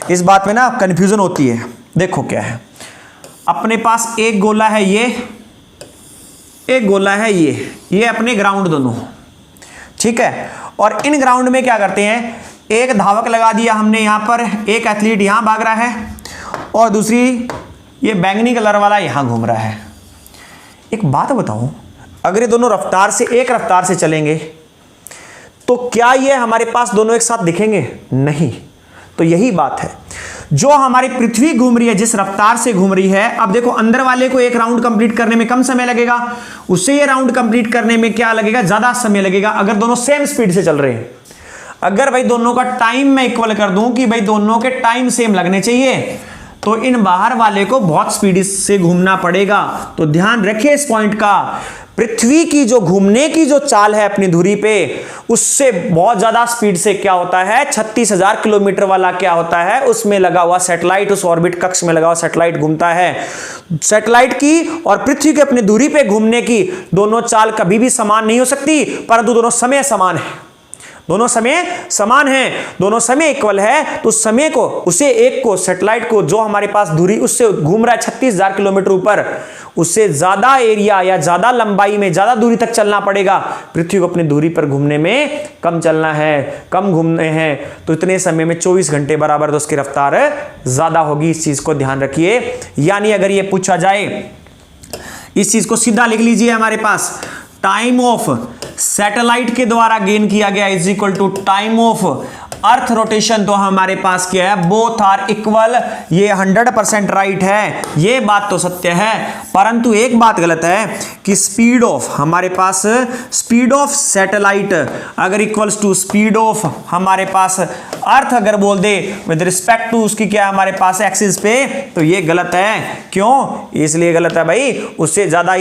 इस बात में ना कंफ्यूजन होती है। देखो क्या है, अपने पास एक गोला है, ये एक गोला है, ये अपने ग्राउंड दोनों, ठीक है। और इन ग्राउंड में क्या करते हैं, एक धावक लगा दिया हमने यहां पर, एक एथलीट यहां भाग रहा है और दूसरी ये बैंगनी कलर वाला यहां घूम रहा है। एक बात बताऊं, अगर ये दोनों रफ्तार से, एक रफ्तार से चलेंगे तो क्या ये हमारे पास दोनों एक साथ दिखेंगे? नहीं। तो यही बात है, जो हमारी पृथ्वी घूम रही है, जिस रफ्तार से घूम रही है, अब देखो अंदर वाले को एक राउंड कंप्लीट करने में कम समय लगेगा, उससे ये राउंड कंप्लीट करने में क्या लगेगा, ज्यादा समय लगेगा, अगर दोनों सेम स्पीड से चल रहे हैं। अगर भाई दोनों का टाइम मैं इक्वल कर दूं कि भाई दोनों के टाइम सेम लगने चाहिए, तो इन बाहर वाले को बहुत स्पीड से घूमना पड़ेगा। तो ध्यान रखिए इस पॉइंट का, पृथ्वी की जो घूमने की जो चाल है अपनी धुरी पे, उससे बहुत ज्यादा स्पीड से क्या होता है, 36,000 किलोमीटर वाला क्या होता है, उसमें लगा हुआ सैटेलाइट, उस ऑर्बिट कक्ष में लगा हुआ सैटेलाइट घूमता है। सैटेलाइट की और पृथ्वी के अपनी धुरी पे घूमने की दोनों चाल कभी भी समान नहीं हो सकती, परंतु दोनों समय समान है, दोनों समय समान हैं, दोनों समय इक्वल है। तो उस समय को, उसे एक को, सैटेलाइट को जो हमारे पास दूरी उससे घूम रहा है 36,000 किलोमीटर ऊपर, उससे ज्यादा एरिया या ज्यादा लंबाई में ज्यादा दूरी तक चलना पड़ेगा। पृथ्वी को अपनी दूरी पर घूमने में कम चलना है, कम घूमने हैं, तो इतने समय में 24 घंटे बराबर तो उसकी रफ्तार ज्यादा होगी। इस चीज को ध्यान रखिए। यानी अगर ये पूछा जाए, इस चीज को सीधा लिख लीजिए हमारे पास, टाइम ऑफ सैटेलाइट के द्वारा गेन किया गया is equal to time of earth rotation. तो हमारे पास क्या है, बोथ आर इक्वल। ये 100% राइट है, ये बात तो सत्य है, परंतु एक बात गलत है कि स्पीड ऑफ, हमारे पास स्पीड ऑफ सैटेलाइट अगर इक्वल्स टू स्पीड ऑफ हमारे पास अर्थ अगर बोल दे विद रिस्पेक्ट टू उसकी क्या हमारे पास एक्सिस पे, तो ये गलत है। क्यों इसलिए गलत है भाई, उससे ज्यादा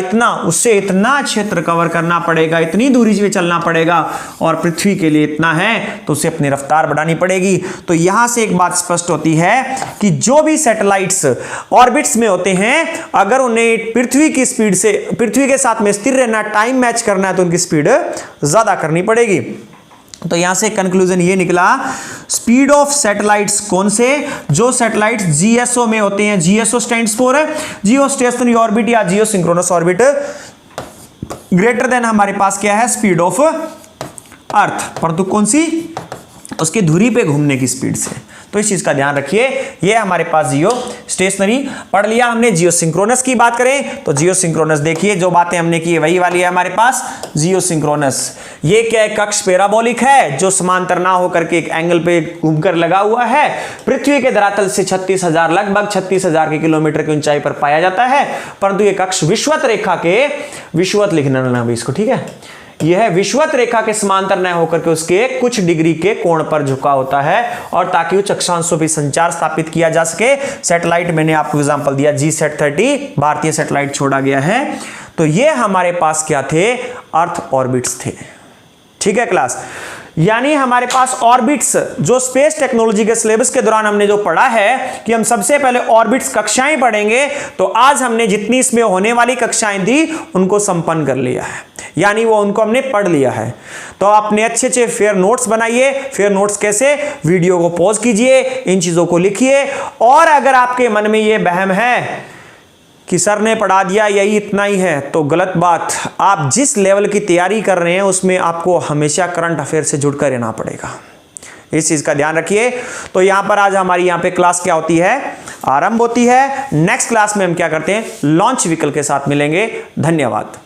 उससे इतना क्षेत्र कवर करना पड़ेगा, इतनी दूरी पे चलना पड़ेगा, और पृथ्वी के लिए इतना है तो उसे अपनी रफ्तार बढ़ानी पड़ेगी। तो यहां से एक बात स्पष्ट होती है कि जो भी सैटेलाइट्स ऑर्बिट्स में होते हैं, अगर उन्हें पृथ्वी की स्पीड से, पृथ्वी के साथ में स्थिर रहना, टाइम मैच करना है, तो उनकी स्पीड ज्यादा करनी पड़ेगी। तो यहां से कंक्लूजन ये निकला, स्पीड ऑफ सैटेलाइट्स कौन से, जो सैटेलाइट्स जीएसओ में होते हैं, GSO stands for Jio stationery orbit या जियो सिंक्रोनस ऑर्बिट, ग्रेटर देन हमारे पास क्या है, स्पीड ऑफ अर्थ, परंतु कौन सी, उसकी धुरी पे घूमने की स्पीड से। तो इस चीज का ध्यान रखिए। ये हमारे पास जियो स्टेशनरी पढ़ लिया हमने। जियो सिंक्रोनस की बात करें तो जियो सिंक्रोनस देखिए, जो बातें हमने की वही वाली है हमारे पास जियो सिंक्रोनस। ये क्या है, कक्ष पैराबोलिक है जो समांतर ना होकर के एक एंगल पे घूमकर लगा हुआ है, पृथ्वी के धरातल से 36,000 लगभग 36,000 किलोमीटर की ऊंचाई पर पाया जाता है। परंतु ये कक्ष विषुवत रेखा के, विषुवत लिखना ना भी इसको, ठीक है, यह विषुवत रेखा के समांतर न होकर के उसके कुछ डिग्री के कोण पर झुका होता है, और ताकि उच्च अक्षांशों पर संचार स्थापित किया जा सके। सैटेलाइट मैंने आपको एग्जांपल दिया, GSAT-30 भारतीय सैटेलाइट छोड़ा गया है। तो ये हमारे पास क्या थे, अर्थ ऑर्बिट्स थे। ठीक है क्लास, यानी हमारे पास ऑर्बिट्स, जो स्पेस टेक्नोलॉजी के सिलेबस के दौरान हमने जो पढ़ा है कि हम सबसे पहले ऑर्बिट्स कक्षाएं पढ़ेंगे, तो आज हमने जितनी इसमें होने वाली कक्षाएं थी उनको संपन्न कर लिया है, यानी वो उनको हमने पढ़ लिया है। तो आपने अच्छे अच्छे फेयर नोट्स बनाइए। फेयर नोट्स कैसे, वीडियो को पॉज कीजिए, इन चीजों को लिखिए, और अगर आपके मन में ये वहम है कि सर ने पढ़ा दिया यही इतना ही है, तो गलत बात। आप जिस लेवल की तैयारी कर रहे हैं उसमें आपको हमेशा करंट अफेयर से जुड़कर रहना पड़ेगा, इस चीज का ध्यान रखिए। तो यहां पर आज हमारी यहां पे क्लास क्या होती है, आरंभ होती है। नेक्स्ट क्लास में हम क्या करते हैं, लॉन्च व्हीकल के साथ मिलेंगे। धन्यवाद।